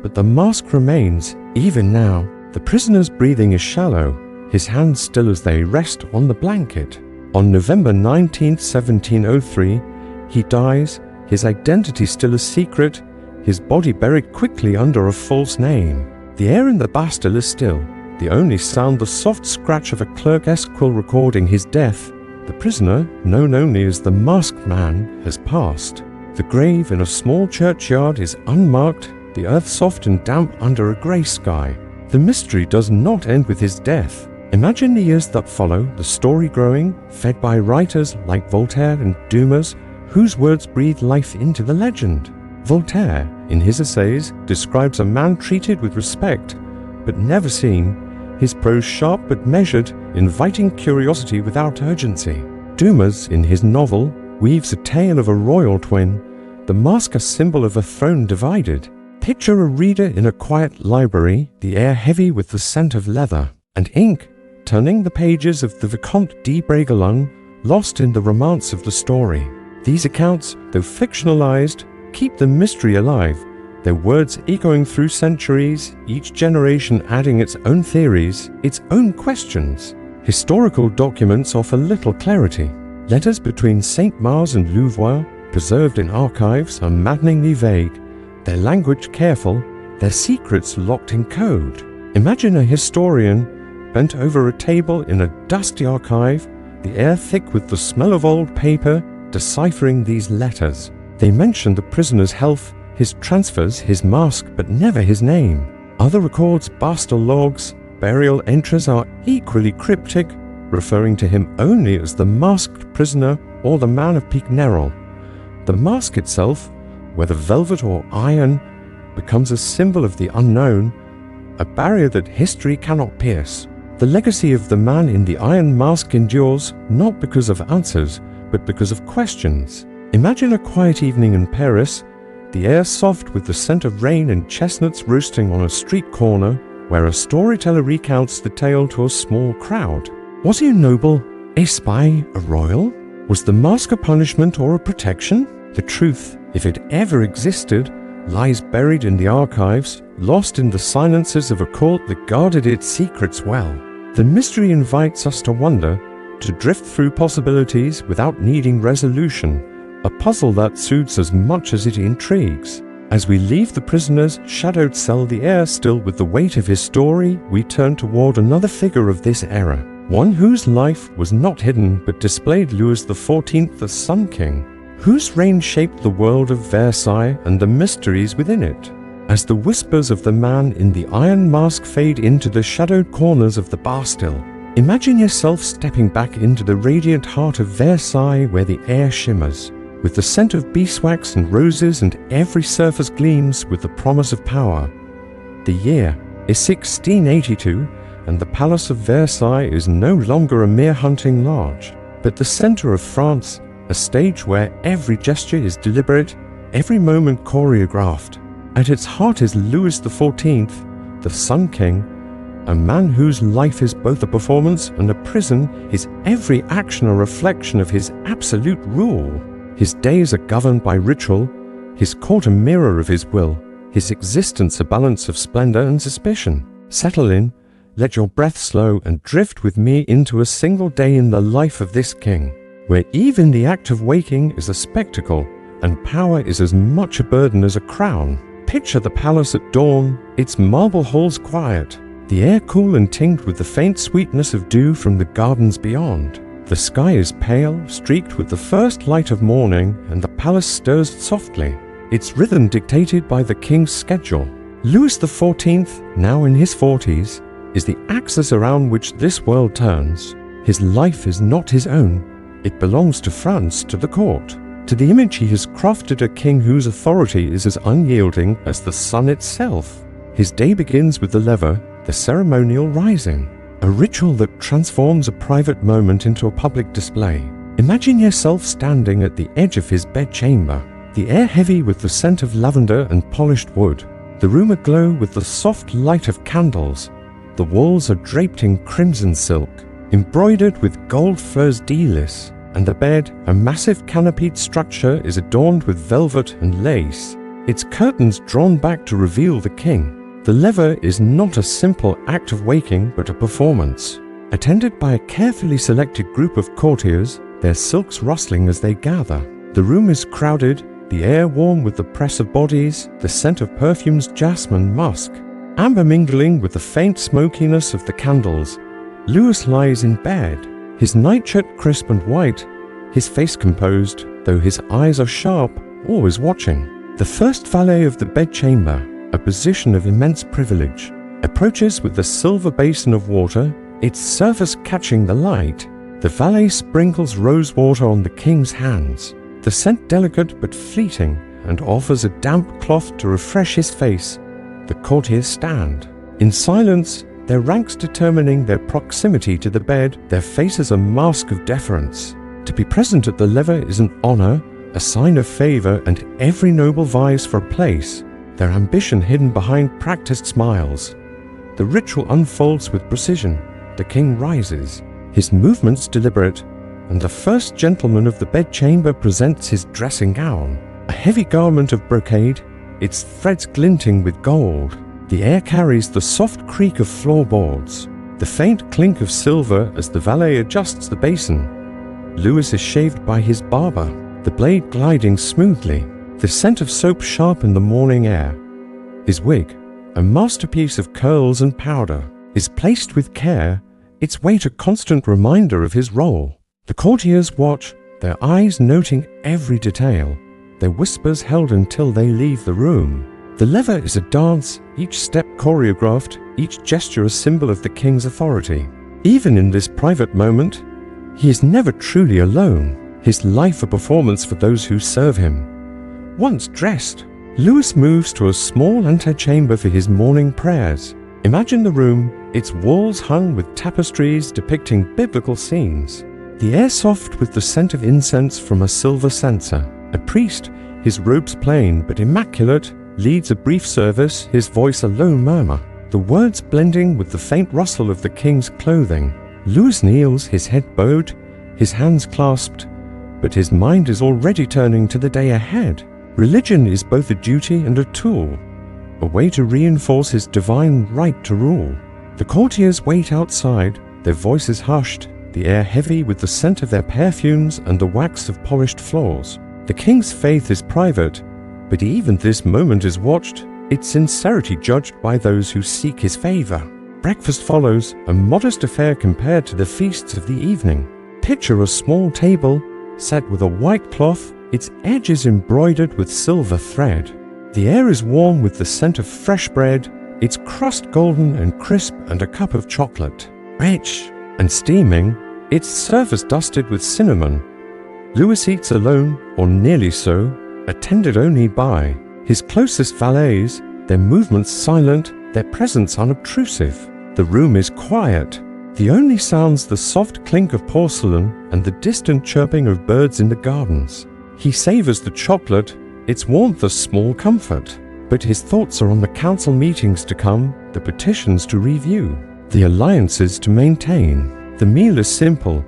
But the mask remains, even now. The prisoner's breathing is shallow, his hands still as they rest on the blanket. On November 19, 1703, he dies, his identity still a secret, his body buried quickly under a false name. The air in the Bastille is still, the only sound the soft scratch of a clerk's quill recording his death. The prisoner, known only as the masked man, has passed. The grave in a small churchyard is unmarked, the earth soft and damp under a grey sky. The mystery does not end with his death. Imagine the years that follow, the story growing, fed by writers like Voltaire and Dumas, whose words breathe life into the legend. Voltaire, in his essays, describes a man treated with respect, but never seen, his prose sharp but measured, inviting curiosity without urgency. Dumas, in his novel, weaves a tale of a royal twin, the mask a symbol of a throne divided. Picture a reader in a quiet library, the air heavy with the scent of leather and ink, turning the pages of the Vicomte de Bragelonne, lost in the romance of the story. These accounts, though fictionalized, keep the mystery alive, their words echoing through centuries, each generation adding its own theories, its own questions. Historical documents offer little clarity. Letters between Saint Mars and Louvois, preserved in archives, are maddeningly vague, their language careful, their secrets locked in code. Imagine a historian bent over a table in a dusty archive, the air thick with the smell of old paper, deciphering these letters. They mention the prisoner's health, his transfers, his mask, but never his name. Other records, Bastille logs, burial entries are equally cryptic, referring to him only as the masked prisoner or the man of Pignerol. The mask itself, whether velvet or iron, becomes a symbol of the unknown, a barrier that history cannot pierce. The legacy of the man in the iron mask endures not because of answers, but because of questions. Imagine a quiet evening in Paris, the air soft with the scent of rain and chestnuts roasting on a street corner, where a storyteller recounts the tale to a small crowd. Was he a noble, a spy, a royal? Was the mask a punishment or a protection? The truth, if it ever existed, lies buried in the archives, lost in the silences of a court that guarded its secrets well. The mystery invites us to wonder, to drift through possibilities without needing resolution, a puzzle that soothes as much as it intrigues. As we leave the prisoner's shadowed cell, the air still with the weight of his story, we turn toward another figure of this era, one whose life was not hidden but displayed Louis XIV, the Sun King, whose reign shaped the world of Versailles and the mysteries within it. As the whispers of the man in the iron mask fade into the shadowed corners of the Bastille, imagine yourself stepping back into the radiant heart of Versailles where the air shimmers, with the scent of beeswax and roses, and every surface gleams with the promise of power. The year is 1682, and the Palace of Versailles is no longer a mere hunting lodge, but the center of France, a stage where every gesture is deliberate, every moment choreographed. At its heart is Louis XIV, the Sun King, a man whose life is both a performance and a prison, his every action a reflection of his absolute rule. His days are governed by ritual, his court a mirror of his will, his existence a balance of splendor and suspicion. Settle in, let your breath slow, and drift with me into a single day in the life of this king, where even the act of waking is a spectacle, and power is as much a burden as a crown. Picture the palace at dawn, its marble halls quiet, the air cool and tinged with the faint sweetness of dew from the gardens beyond. The sky is pale, streaked with the first light of morning, and the palace stirs softly, its rhythm dictated by the king's schedule. Louis XIV, now in his 40s, is the axis around which this world turns. His life is not his own. It belongs to France, to the court, to the image he has crafted, a king whose authority is as unyielding as the sun itself. His day begins with the lever, the ceremonial rising, a ritual that transforms a private moment into a public display. Imagine yourself standing at the edge of his bedchamber, the air heavy with the scent of lavender and polished wood, the the room aglow with the soft light of candles. The walls are draped in crimson silk, embroidered with gold fleurs-de-lis, and the bed, a massive canopied structure, is adorned with velvet and lace, its curtains drawn back to reveal the king. The lever is not a simple act of waking, but a performance. Attended by a carefully selected group of courtiers, their silks rustling as they gather. The room is crowded, the air warm with the press of bodies, the scent of perfumes, jasmine, musk, amber mingling with the faint smokiness of the candles. Louis lies in bed, his nightshirt crisp and white, his face composed, though his eyes are sharp, always watching. The first valet of the bedchamber, a position of immense privilege, approaches with the silver basin of water, its surface catching the light. The valet sprinkles rose water on the king's hands, the scent delicate but fleeting, and offers a damp cloth to refresh his face. The courtiers stand. In silence, their ranks determining their proximity to the bed, their faces a mask of deference. To be present at the lever is an honor, a sign of favor, and every noble vies for a place, their ambition hidden behind practiced smiles. The ritual unfolds with precision. The king rises, his movements deliberate, and the first gentleman of the bedchamber presents his dressing gown, a heavy garment of brocade, its threads glinting with gold. The air carries the soft creak of floorboards, the faint clink of silver as the valet adjusts the basin. Louis is shaved by his barber, the blade gliding smoothly, the scent of soap sharp in the morning air. His wig, a masterpiece of curls and powder, is placed with care, its weight a constant reminder of his role. The courtiers watch, their eyes noting every detail, their whispers held until they leave the room. The lever is a dance, each step choreographed, each gesture a symbol of the king's authority. Even in this private moment, he is never truly alone, his life a performance for those who serve him. Once dressed, Louis moves to a small antechamber for his morning prayers. Imagine the room, its walls hung with tapestries depicting biblical scenes. The air soft with the scent of incense from a silver censer. A priest, his robes plain but immaculate, leads a brief service, his voice a low murmur, the words blending with the faint rustle of the king's clothing. Louis kneels, his head bowed, his hands clasped, but his mind is already turning to the day ahead. Religion is both a duty and a tool, a way to reinforce his divine right to rule. The courtiers wait outside, their voices hushed, the air heavy with the scent of their perfumes and the wax of polished floors. The king's faith is private, but even this moment is watched, its sincerity judged by those who seek his favor. Breakfast follows, a modest affair compared to the feasts of the evening. Picture a small table, set with a white cloth, its edges embroidered with silver thread. The air is warm with the scent of fresh bread, its crust golden and crisp, and a cup of chocolate, rich and steaming, its surface dusted with cinnamon. Louis eats alone, or nearly so, attended only by his closest valets, their movements silent, their presence unobtrusive. The room is quiet. The only sounds the soft clink of porcelain and the distant chirping of birds in the gardens. He savors the chocolate, its warmth a small comfort, but his thoughts are on the council meetings to come, the petitions to review, the alliances to maintain. The meal is simple,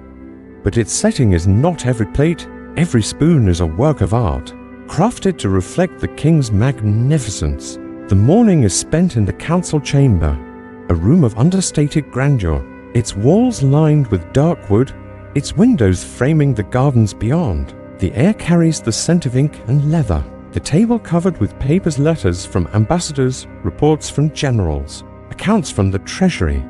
but its setting is not every plate, every spoon is a work of art, crafted to reflect the king's magnificence. The morning is spent in the council chamber, a room of understated grandeur, its walls lined with dark wood, its windows framing the gardens beyond. The air carries the scent of ink and leather, the table covered with papers, letters from ambassadors, reports from generals, accounts from the treasury.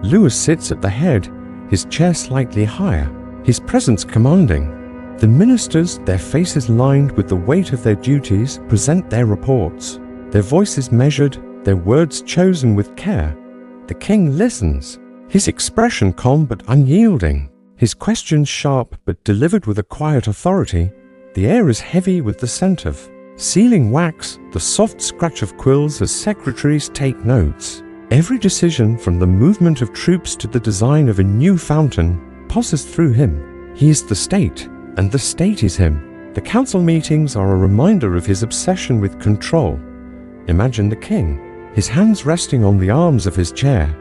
Louis sits at the head, his chair slightly higher, his presence commanding. The ministers, their faces lined with the weight of their duties, present their reports, their voices measured, their words chosen with care. The king listens, his expression calm but unyielding, his questions sharp but delivered with a quiet authority. The air is heavy with the scent of sealing wax, the soft scratch of quills as secretaries take notes. Every decision, from the movement of troops to the design of a new fountain, passes through him. He is the state, and the state is him. The council meetings are a reminder of his obsession with control. Imagine the king, his hands resting on the arms of his chair,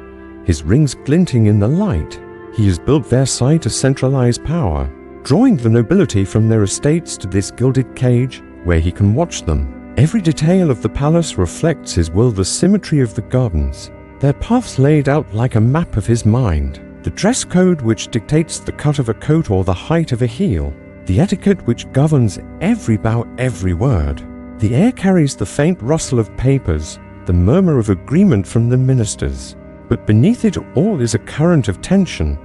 his rings glinting in the light. He has built Versailles to centralize power, drawing the nobility from their estates to this gilded cage where he can watch them. Every detail of the palace reflects his will, the symmetry of the gardens, their paths laid out like a map of his mind, the dress code which dictates the cut of a coat or the height of a heel, the etiquette which governs every bow, every word. The air carries the faint rustle of papers, the murmur of agreement from the ministers. But beneath it all is a current of tension.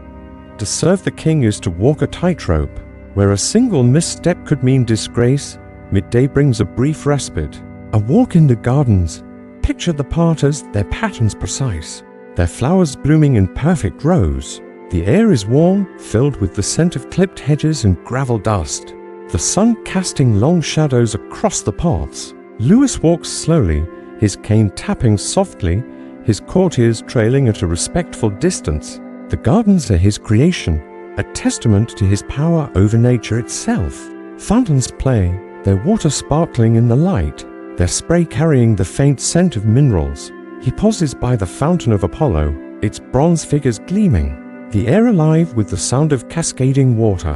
To serve the king is to walk a tightrope, where a single misstep could mean disgrace. Midday brings a brief respite. A walk in the gardens. Picture the parterres, their patterns precise, their flowers blooming in perfect rows. The air is warm, filled with the scent of clipped hedges and gravel dust, the sun casting long shadows across the paths. Louis walks slowly, his cane tapping softly, his courtiers trailing at a respectful distance. The gardens are his creation, a testament to his power over nature itself. Fountains play, their water sparkling in the light, their spray carrying the faint scent of minerals. He pauses by the fountain of Apollo, its bronze figures gleaming, the air alive with the sound of cascading water.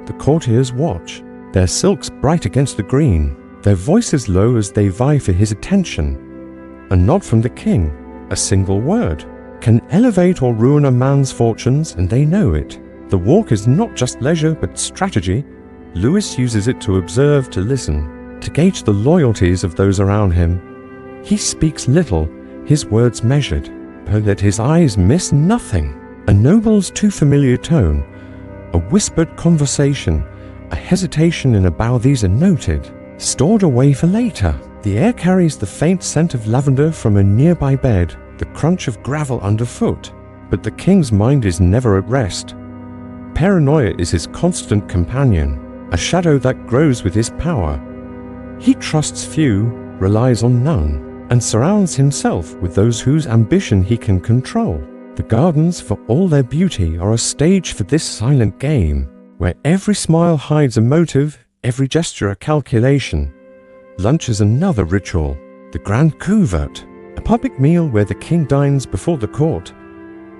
The courtiers watch, their silks bright against the green, their voices low as they vie for his attention. A nod from the king, a single word, can elevate or ruin a man's fortunes, and they know it. The walk is not just leisure but strategy. Louis uses it to observe, to listen, to gauge the loyalties of those around him. He speaks little, his words measured, but that his eyes miss nothing. A noble's too familiar tone, a whispered conversation, a hesitation in a bow, these are noted, stored away for later. The air carries the faint scent of lavender from a nearby bed, the crunch of gravel underfoot. But the king's mind is never at rest. Paranoia is his constant companion, a shadow that grows with his power. He trusts few, relies on none, and surrounds himself with those whose ambition he can control. The gardens, for all their beauty, are a stage for this silent game, where every smile hides a motive, every gesture a calculation. Lunch is another ritual, the grand couvert, a public meal where the king dines before the court.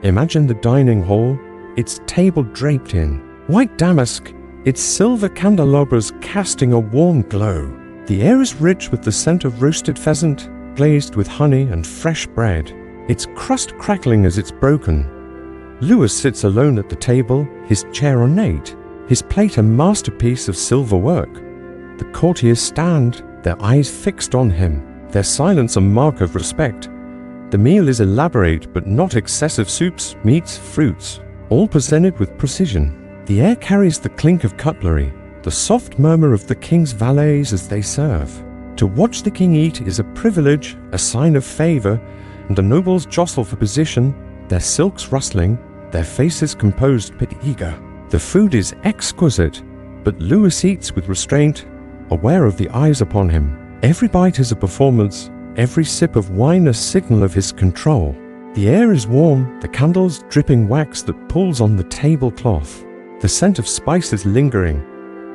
Imagine the dining hall, its table draped in white damask, its silver candelabras casting a warm glow. The air is rich with the scent of roasted pheasant, glazed with honey and fresh bread, its crust crackling as it's broken. Louis sits alone at the table, his chair ornate, his plate a masterpiece of silver work. The courtiers stand, their eyes fixed on him, their silence a mark of respect. The meal is elaborate but not excessive, soups, meats, fruits, all presented with precision. The air carries the clink of cutlery, the soft murmur of the king's valets as they serve. To watch the king eat is a privilege, a sign of favor, and the nobles jostle for position, their silks rustling, their faces composed but eager. The food is exquisite, but Louis eats with restraint, aware of the eyes upon him. Every bite is a performance, every sip of wine a signal of his control. The air is warm, the candles dripping wax that pulls on the tablecloth, the scent of spices lingering.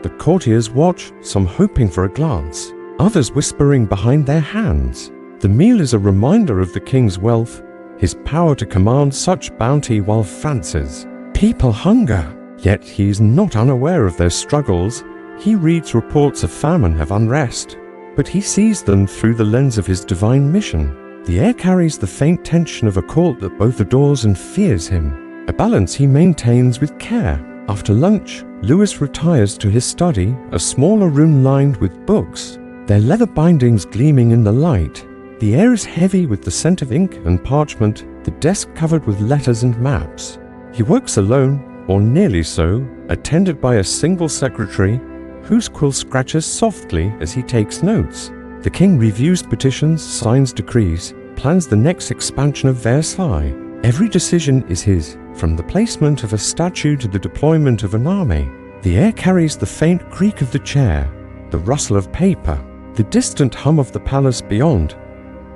The courtiers watch, some hoping for a glance, others whispering behind their hands. The meal is a reminder of the king's wealth, his power to command such bounty while fancies. People hunger, yet he is not unaware of their struggles. He reads reports of famine, of unrest, but he sees them through the lens of his divine mission. The air carries the faint tension of a court that both adores and fears him, a balance he maintains with care. After lunch, Louis retires to his study, a smaller room lined with books, their leather bindings gleaming in the light. The air is heavy with the scent of ink and parchment, the desk covered with letters and maps. He works alone, or nearly so, attended by a single secretary, whose quill scratches softly as he takes notes. The king reviews petitions, signs decrees, plans the next expansion of Versailles. Every decision is his, from the placement of a statue to the deployment of an army. The air carries the faint creak of the chair, the rustle of paper, the distant hum of the palace beyond.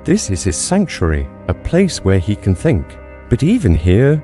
This is his sanctuary, a place where he can think. But even here,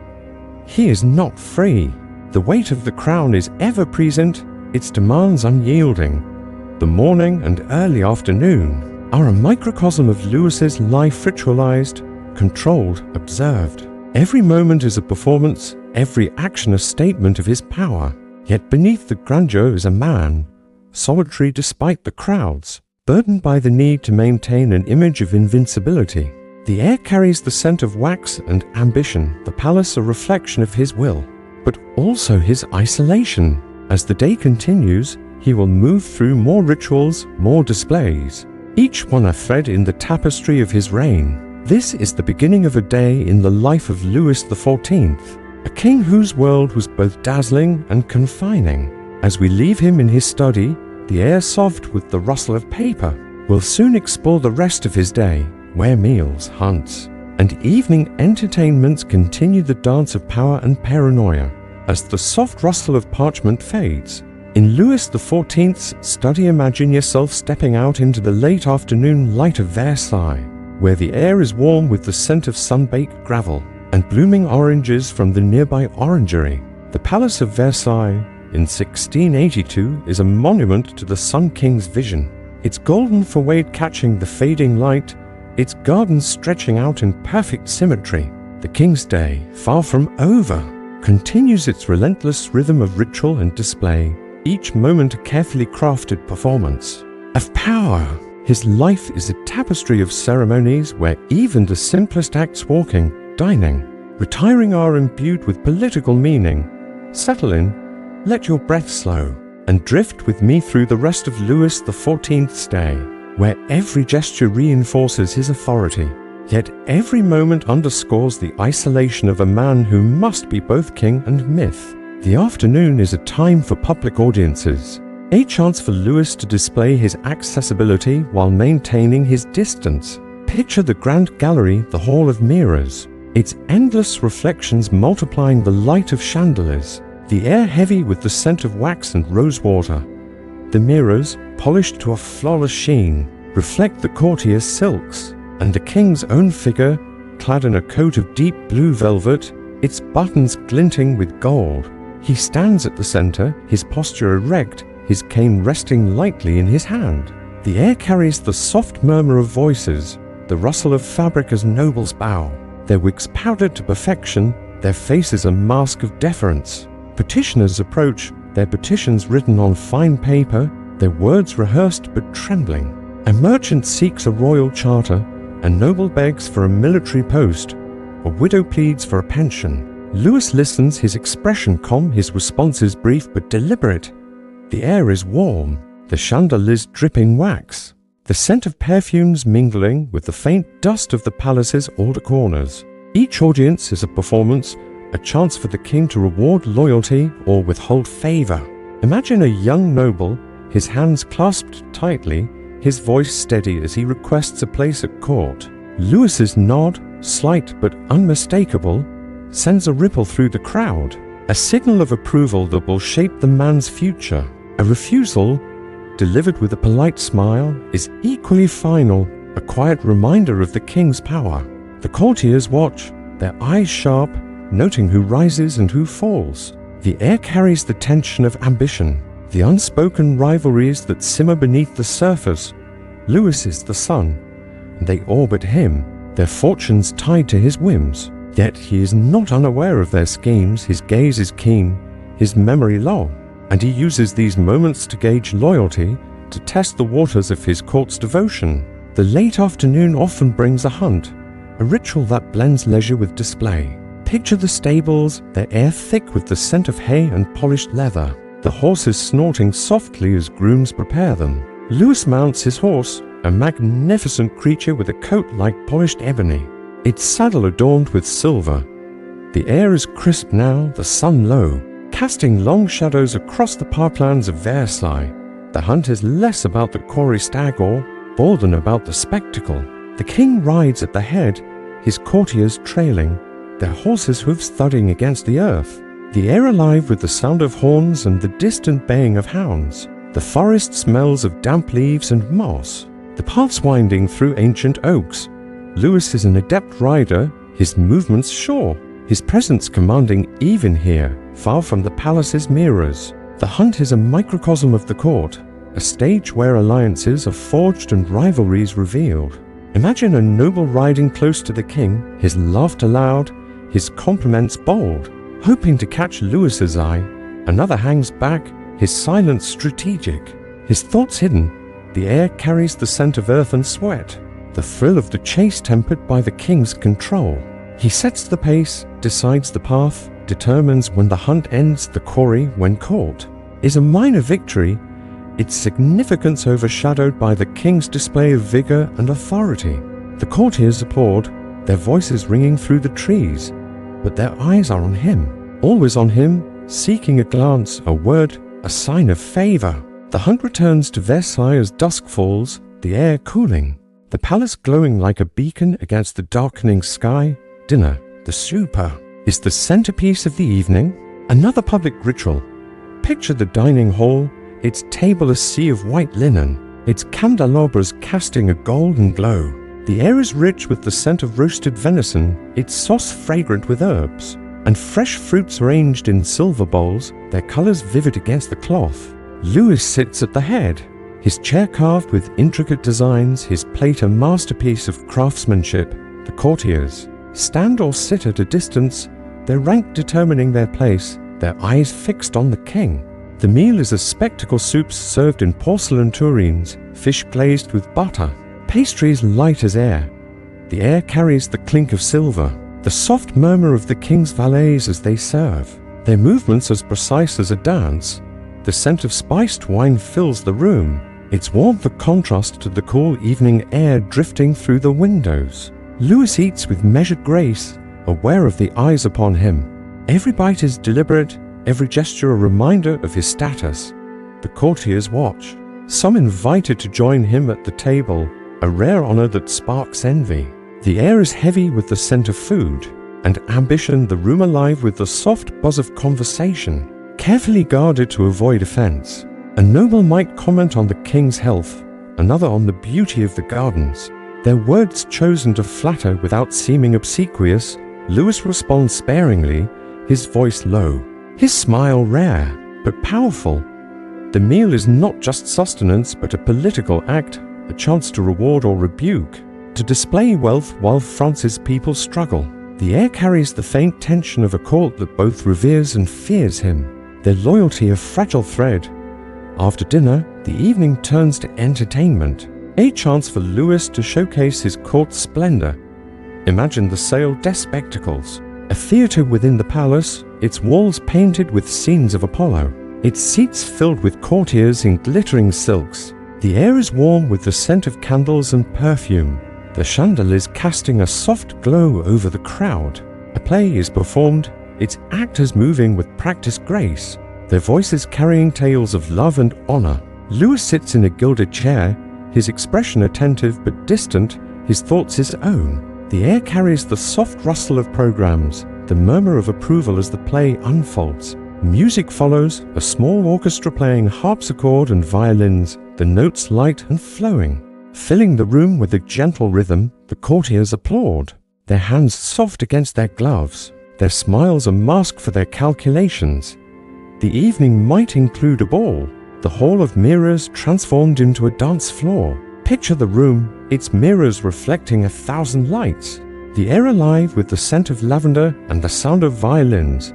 he is not free. The weight of the crown is ever present, its demands unyielding. The morning and early afternoon are a microcosm of Lewis's life, ritualized, controlled, observed. Every moment is a performance, every action a statement of his power. Yet beneath the grandeur is a man, solitary despite the crowds, burdened by the need to maintain an image of invincibility. The air carries the scent of wax and ambition, the palace a reflection of his will, but also his isolation. As the day continues, he will move through more rituals, more displays, each one a thread in the tapestry of his reign. This is the beginning of a day in the life of Louis XIV, a king whose world was both dazzling and confining. As we leave him in his study, the air soft with the rustle of paper, we'll soon explore the rest of his day, where meals, hunts, and evening entertainments continue the dance of power and paranoia. As the soft rustle of parchment fades, in Louis XIV's study imagine yourself stepping out into the late afternoon light of Versailles, where the air is warm with the scent of sun-baked gravel and blooming oranges from the nearby orangery. The Palace of Versailles in 1682 is a monument to the Sun King's vision, its golden facade catching the fading light, its gardens stretching out in perfect symmetry. The King's Day, far from over, continues its relentless rhythm of ritual and display, each moment a carefully crafted performance of power. His life is a tapestry of ceremonies where even the simplest acts, walking, dining, retiring, are imbued with political meaning. Settle in, let your breath slow, and drift with me through the rest of Louis XIV's day, where every gesture reinforces his authority, yet every moment underscores the isolation of a man who must be both king and myth. The afternoon is a time for public audiences, a chance for Louis to display his accessibility while maintaining his distance. Picture the grand gallery, the Hall of Mirrors, its endless reflections multiplying the light of chandeliers, the air heavy with the scent of wax and rosewater. The mirrors, polished to a flawless sheen, reflect the courtier's silks, and the king's own figure, clad in a coat of deep blue velvet, its buttons glinting with gold. He stands at the center, his posture erect, his cane resting lightly in his hand. The air carries the soft murmur of voices, the rustle of fabric as nobles bow, their wigs powdered to perfection, their faces a mask of deference. Petitioners approach, their petitions written on fine paper, their words rehearsed but trembling. A merchant seeks a royal charter, a noble begs for a military post, a widow pleads for a pension. Louis listens, his expression calm, his responses brief but deliberate. The air is warm, the chandeliers dripping wax, the scent of perfumes mingling with the faint dust of the palace's older corners. Each audience is a performance, a chance for the king to reward loyalty or withhold favor. Imagine a young noble, his hands clasped tightly, his voice steady as he requests a place at court. Louis's nod, slight but unmistakable, sends a ripple through the crowd, a signal of approval that will shape the man's future. A refusal, delivered with a polite smile, is equally final, a quiet reminder of the king's power. The courtiers watch, their eyes sharp, noting who rises and who falls. The air carries the tension of ambition, the unspoken rivalries that simmer beneath the surface. Louis is the sun, and they orbit him, their fortunes tied to his whims. Yet he is not unaware of their schemes, his gaze is keen, his memory long, and he uses these moments to gauge loyalty, to test the waters of his court's devotion. The late afternoon often brings a hunt, a ritual that blends leisure with display. Picture the stables, their air thick with the scent of hay and polished leather, the horses snorting softly as grooms prepare them. Louis mounts his horse, a magnificent creature with a coat like polished ebony, its saddle adorned with silver. The air is crisp now, the sun low, casting long shadows across the parklands of Versailles. The hunt is less about the quarry stag or more than about the spectacle. The king rides at the head, his courtiers trailing, their horses' hooves thudding against the earth. The air alive with the sound of horns and the distant baying of hounds. The forest smells of damp leaves and moss, the paths winding through ancient oaks. Louis is an adept rider, his movements sure, his presence commanding even here, far from the palace's mirrors. The hunt is a microcosm of the court, a stage where alliances are forged and rivalries revealed. Imagine a noble riding close to the king, his laughter loud, his compliments bold. Hoping to catch Louis's eye, another hangs back, his silence strategic. His thoughts hidden, the air carries the scent of earth and sweat, the thrill of the chase tempered by the king's control. He sets the pace, decides the path, determines when the hunt ends, the quarry when caught. Is a minor victory, its significance overshadowed by the king's display of vigor and authority. The courtiers applaud, their voices ringing through the trees, but their eyes are on him, always on him, seeking a glance, a word, a sign of favor. The hunt returns to Versailles as dusk falls, the air cooling, the palace glowing like a beacon against the darkening sky. Dinner, the supper, is the centerpiece of the evening. Another public ritual. Picture the dining hall, its table a sea of white linen, its candelabras casting a golden glow. The air is rich with the scent of roasted venison, its sauce fragrant with herbs, and fresh fruits arranged in silver bowls, their colors vivid against the cloth. Louis sits at the head, his chair carved with intricate designs, his plate a masterpiece of craftsmanship. The courtiers stand or sit at a distance, their rank determining their place, their eyes fixed on the king. The meal is a spectacle: soups served in porcelain tureens, fish glazed with butter, pastries light as air. The air carries the clink of silver, the soft murmur of the king's valets as they serve, their movements as precise as a dance. The scent of spiced wine fills the room, its warmth a contrast to the cool evening air drifting through the windows. Louis eats with measured grace, aware of the eyes upon him. Every bite is deliberate, every gesture a reminder of his status. The courtiers watch, some invited to join him at the table, a rare honor that sparks envy. The air is heavy with the scent of food and ambition, the room alive with the soft buzz of conversation, carefully guarded to avoid offense. A noble might comment on the king's health, another on the beauty of the gardens, their words chosen to flatter without seeming obsequious. Louis responds sparingly, his voice low, his smile rare but powerful. The meal is not just sustenance but a political act, a chance to reward or rebuke, to display wealth while France's people struggle. The air carries the faint tension of a court that both reveres and fears him, their loyalty a fragile thread. After dinner, the evening turns to entertainment, a chance for Louis to showcase his court splendor. Imagine the Salle des Spectacles, a theater within the palace, its walls painted with scenes of Apollo, its seats filled with courtiers in glittering silks. The air is warm with the scent of candles and perfume, the chandeliers casting a soft glow over the crowd. A play is performed, its actors moving with practiced grace, their voices carrying tales of love and honor. Louis sits in a gilded chair, his expression attentive but distant, his thoughts his own. The air carries the soft rustle of programs, the murmur of approval as the play unfolds. Music follows, a small orchestra playing harpsichord and violins, the notes light and flowing. Filling the room with a gentle rhythm, the courtiers applaud, their hands soft against their gloves, their smiles a mask for their calculations. The evening might include a ball, the hall of mirrors transformed into a dance floor. Picture the room, its mirrors reflecting 1,000 lights, the air alive with the scent of lavender and the sound of violins.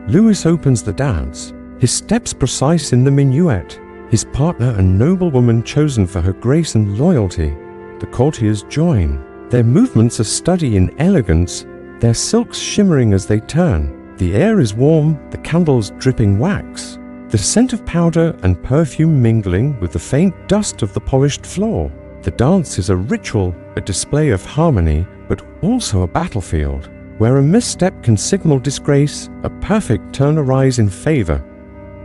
Louis opens the dance, his steps precise in the minuet, his partner a noblewoman chosen for her grace and loyalty. The courtiers join, their movements a study in elegance, their silks shimmering as they turn. The air is warm, the candles dripping wax, the scent of powder and perfume mingling with the faint dust of the polished floor. The dance is a ritual, a display of harmony, but also a battlefield, where a misstep can signal disgrace, a perfect turn arise in favor.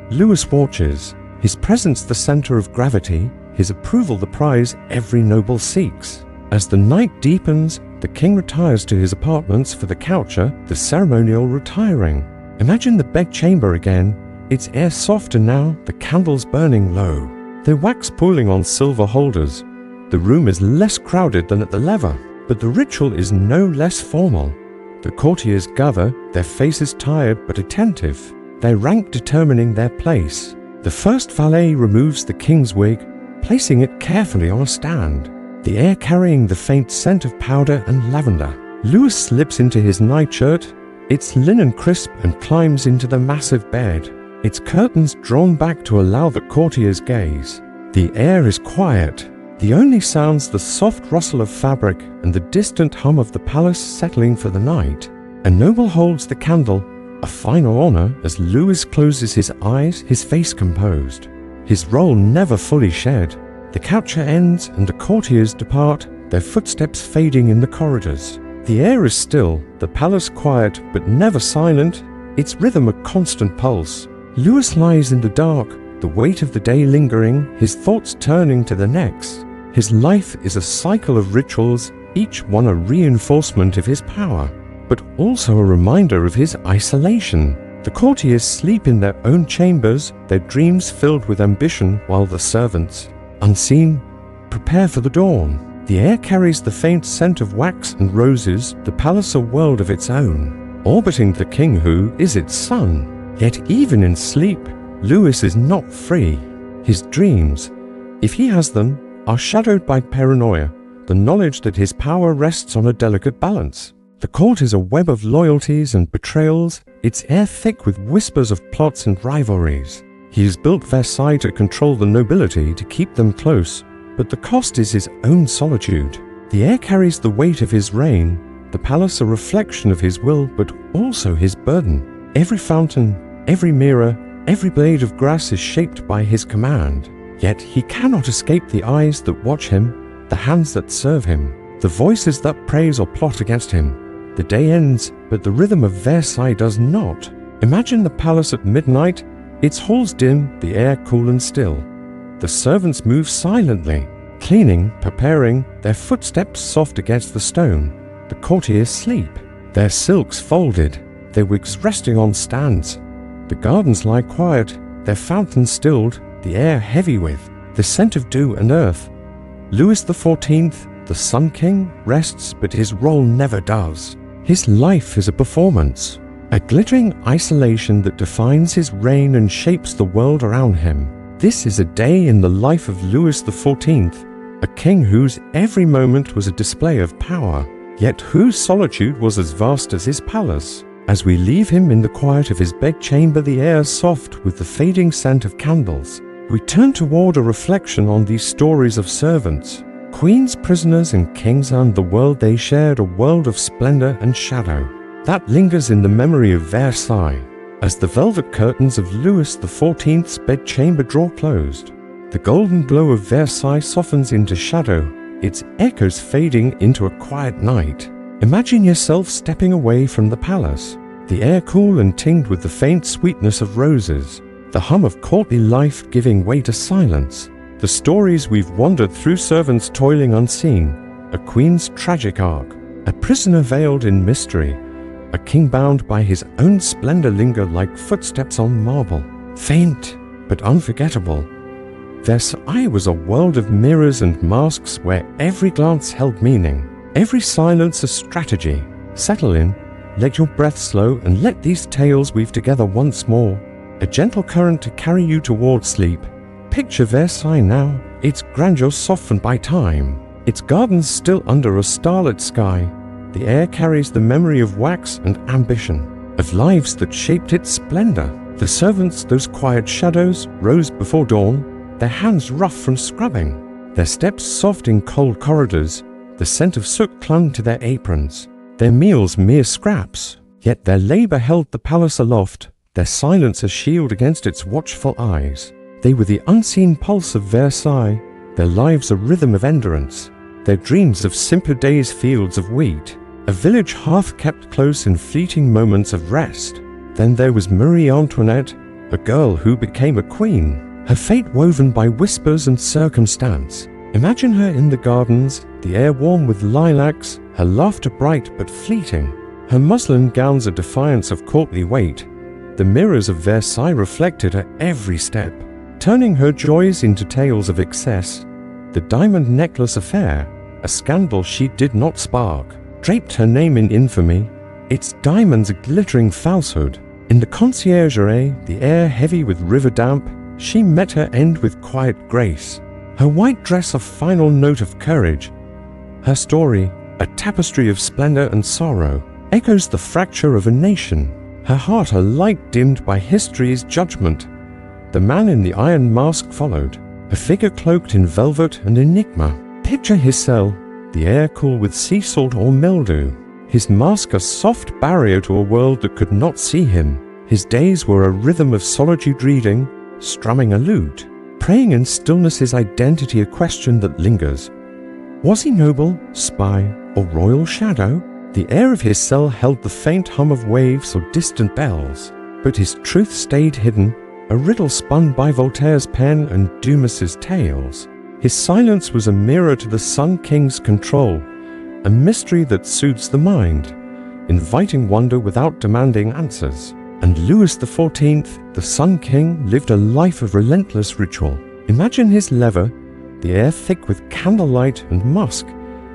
Louis watches, his presence the center of gravity, his approval the prize every noble seeks. As the night deepens, the king retires to his apartments for the coucher, the ceremonial retiring. Imagine the bedchamber again, its air softer now, the candles burning low, their wax pooling on silver holders. The room is less crowded than at the lever, but the ritual is no less formal. The courtiers gather, their faces tired but attentive, their rank determining their place. The first valet removes the king's wig, placing it carefully on a stand, the air carrying the faint scent of powder and lavender. Louis slips into his nightshirt, its linen crisp, and climbs into the massive bed, its curtains drawn back to allow the courtier's gaze. The air is quiet. The only sounds the soft rustle of fabric and the distant hum of the palace settling for the night. A noble holds the candle, a final honor as Louis closes his eyes, his face composed. His role never fully shed. The coucher ends and the courtiers depart, their footsteps fading in the corridors. The air is still, the palace quiet but never silent, its rhythm a constant pulse. Louis lies in the dark, the weight of the day lingering, his thoughts turning to the next. His life is a cycle of rituals, each one a reinforcement of his power, but also a reminder of his isolation. The courtiers sleep in their own chambers, their dreams filled with ambition, while the servants, unseen, prepare for the dawn. The air carries the faint scent of wax and roses, the palace a world of its own, orbiting the king who is its son. Yet even in sleep, Louis is not free. His dreams, if he has them, are shadowed by paranoia, the knowledge that his power rests on a delicate balance. The court is a web of loyalties and betrayals, its air thick with whispers of plots and rivalries. He has built Versailles to control the nobility, to keep them close, but the cost is his own solitude. The air carries the weight of his reign, the palace a reflection of his will, but also his burden. Every fountain, every mirror, every blade of grass is shaped by his command. Yet he cannot escape the eyes that watch him, the hands that serve him, the voices that praise or plot against him. The day ends, but the rhythm of Versailles does not. Imagine the palace at midnight, its halls dim, the air cool and still. The servants move silently, cleaning, preparing, their footsteps soft against the stone. The courtiers sleep, their silks folded, their wigs resting on stands. The gardens lie quiet, their fountains stilled, the air heavy with the scent of dew and earth. Louis XIV, the Sun King, rests, but his role never does. His life is a performance, a glittering isolation that defines his reign and shapes the world around him. This is a day in the life of Louis XIV, a king whose every moment was a display of power, yet whose solitude was as vast as his palace. As we leave him in the quiet of his bedchamber, the air soft with the fading scent of candles, we turn toward a reflection on these stories of servants, queens, prisoners, and kings, and the world they shared, a world of splendor and shadow that lingers in the memory of Versailles. As the velvet curtains of Louis XIV's bedchamber draw closed, the golden glow of Versailles softens into shadow, its echoes fading into a quiet night. Imagine yourself stepping away from the palace, the air cool and tinged with the faint sweetness of roses, the hum of courtly life giving way to silence. The stories we've wandered through, servants toiling unseen, a queen's tragic arc, a prisoner veiled in mystery, a king bound by his own splendor linger like footsteps on marble, faint but unforgettable. Versailles was a world of mirrors and masks where every glance held meaning, every silence a strategy. Settle in, let your breath slow, and let these tales weave together once more, a gentle current to carry you toward sleep. Picture Versailles now, its grandeur softened by time, its gardens still under a starlit sky. The air carries the memory of wax and ambition, of lives that shaped its splendor. The servants, those quiet shadows, rose before dawn, their hands rough from scrubbing, their steps soft in cold corridors. The scent of soot clung to their aprons, their meals mere scraps, yet their labor held the palace aloft, their silence a shield against its watchful eyes. They were the unseen pulse of Versailles, their lives a rhythm of endurance, their dreams of simpler days fields of wheat, a village half kept close in fleeting moments of rest. Then there was Marie Antoinette, a girl who became a queen, her fate woven by whispers and circumstance. Imagine her in the gardens, the air warm with lilacs, her laughter bright but fleeting, her muslin gowns a defiance of courtly weight. The mirrors of Versailles reflected her every step, turning her joys into tales of excess. The diamond necklace affair, a scandal she did not spark, draped her name in infamy, its diamonds a glittering falsehood. In the conciergerie, the air heavy with river damp, she met her end with quiet grace. Her white dress a final note of courage. Her story, a tapestry of splendor and sorrow, echoes the fracture of a nation. Her heart a light dimmed by history's judgment. The man in the iron mask followed, a figure cloaked in velvet and enigma. Picture his cell, the air cool with sea salt or mildew. His mask a soft barrier to a world that could not see him. His days were a rhythm of solitude reading, strumming a lute. Praying in stillness his identity a question that lingers. Was he noble, spy, or royal shadow? The air of his cell held the faint hum of waves or distant bells, but his truth stayed hidden, a riddle spun by Voltaire's pen and Dumas's tales. His silence was a mirror to the Sun King's control, a mystery that soothes the mind, inviting wonder without demanding answers. And Louis XIV, the Sun King, lived a life of relentless ritual. Imagine his lever, the air thick with candlelight and musk,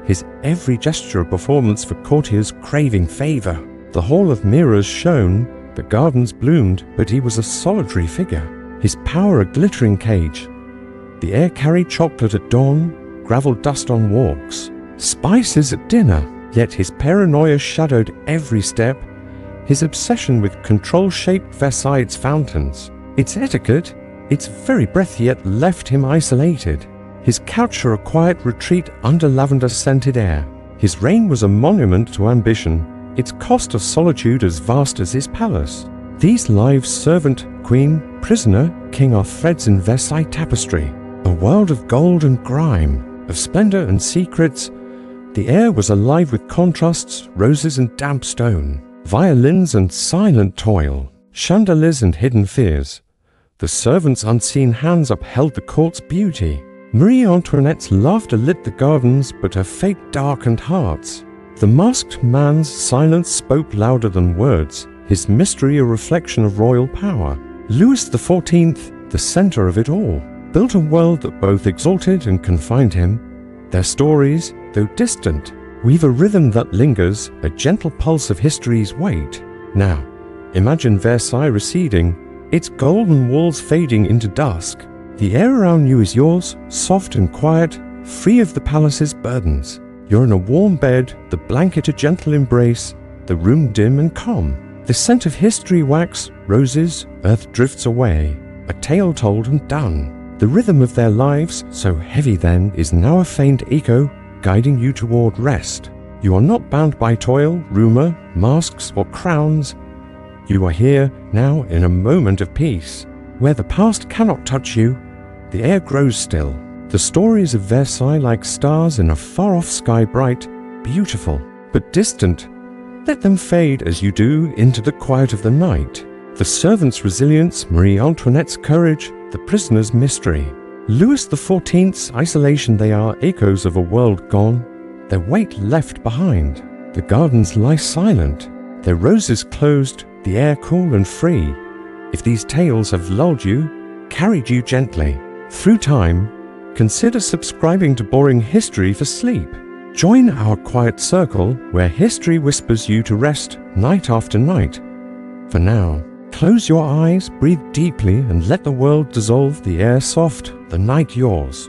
his every gesture a performance for courtiers craving favor. The hall of mirrors shone, the gardens bloomed, but he was a solitary figure, his power a glittering cage. The air carried chocolate at dawn, gravel dust on walks, spices at dinner, yet his paranoia shadowed every step, his obsession with control-shaped Versailles fountains. Its etiquette, its very breath yet left him isolated. His couch a quiet retreat under lavender-scented air. His reign was a monument to ambition, its cost of solitude as vast as his palace. These lives servant, queen, prisoner, king are threads in Versailles tapestry, a world of gold and grime, of splendor and secrets. The air was alive with contrasts, roses and damp stone, violins and silent toil, chandeliers and hidden fears. The servants' unseen hands upheld the court's beauty. Marie Antoinette's laughter lit the gardens, but her fate darkened hearts. The masked man's silence spoke louder than words, his mystery a reflection of royal power. Louis XIV, the center of it all, built a world that both exalted and confined him. Their stories, though distant, weave a rhythm that lingers, a gentle pulse of history's weight. Now, imagine Versailles receding, its golden walls fading into dusk. The air around you is yours, soft and quiet, free of the palace's burdens. You're in a warm bed, the blanket a gentle embrace, the room dim and calm. The scent of history wax, roses, earth drifts away, a tale told and done. The rhythm of their lives, so heavy then, is now a faint echo, guiding you toward rest. You are not bound by toil, rumor, masks, or crowns. You are here, now, in a moment of peace. Where the past cannot touch you, the air grows still. The stories of Versailles like stars in a far-off sky, bright, beautiful, but distant. Let them fade as you do into the quiet of the night. The servant's resilience, Marie Antoinette's courage, the prisoner's mystery. Louis XIV's isolation, they are echoes of a world gone, their weight left behind. The gardens lie silent, their roses closed, the air cool and free. If these tales have lulled you, carried you gently through time, consider subscribing to Boring History for sleep. Join our quiet circle where history whispers you to rest night after night. For now, close your eyes, breathe deeply, and let the world dissolve, the air soft, the night yours.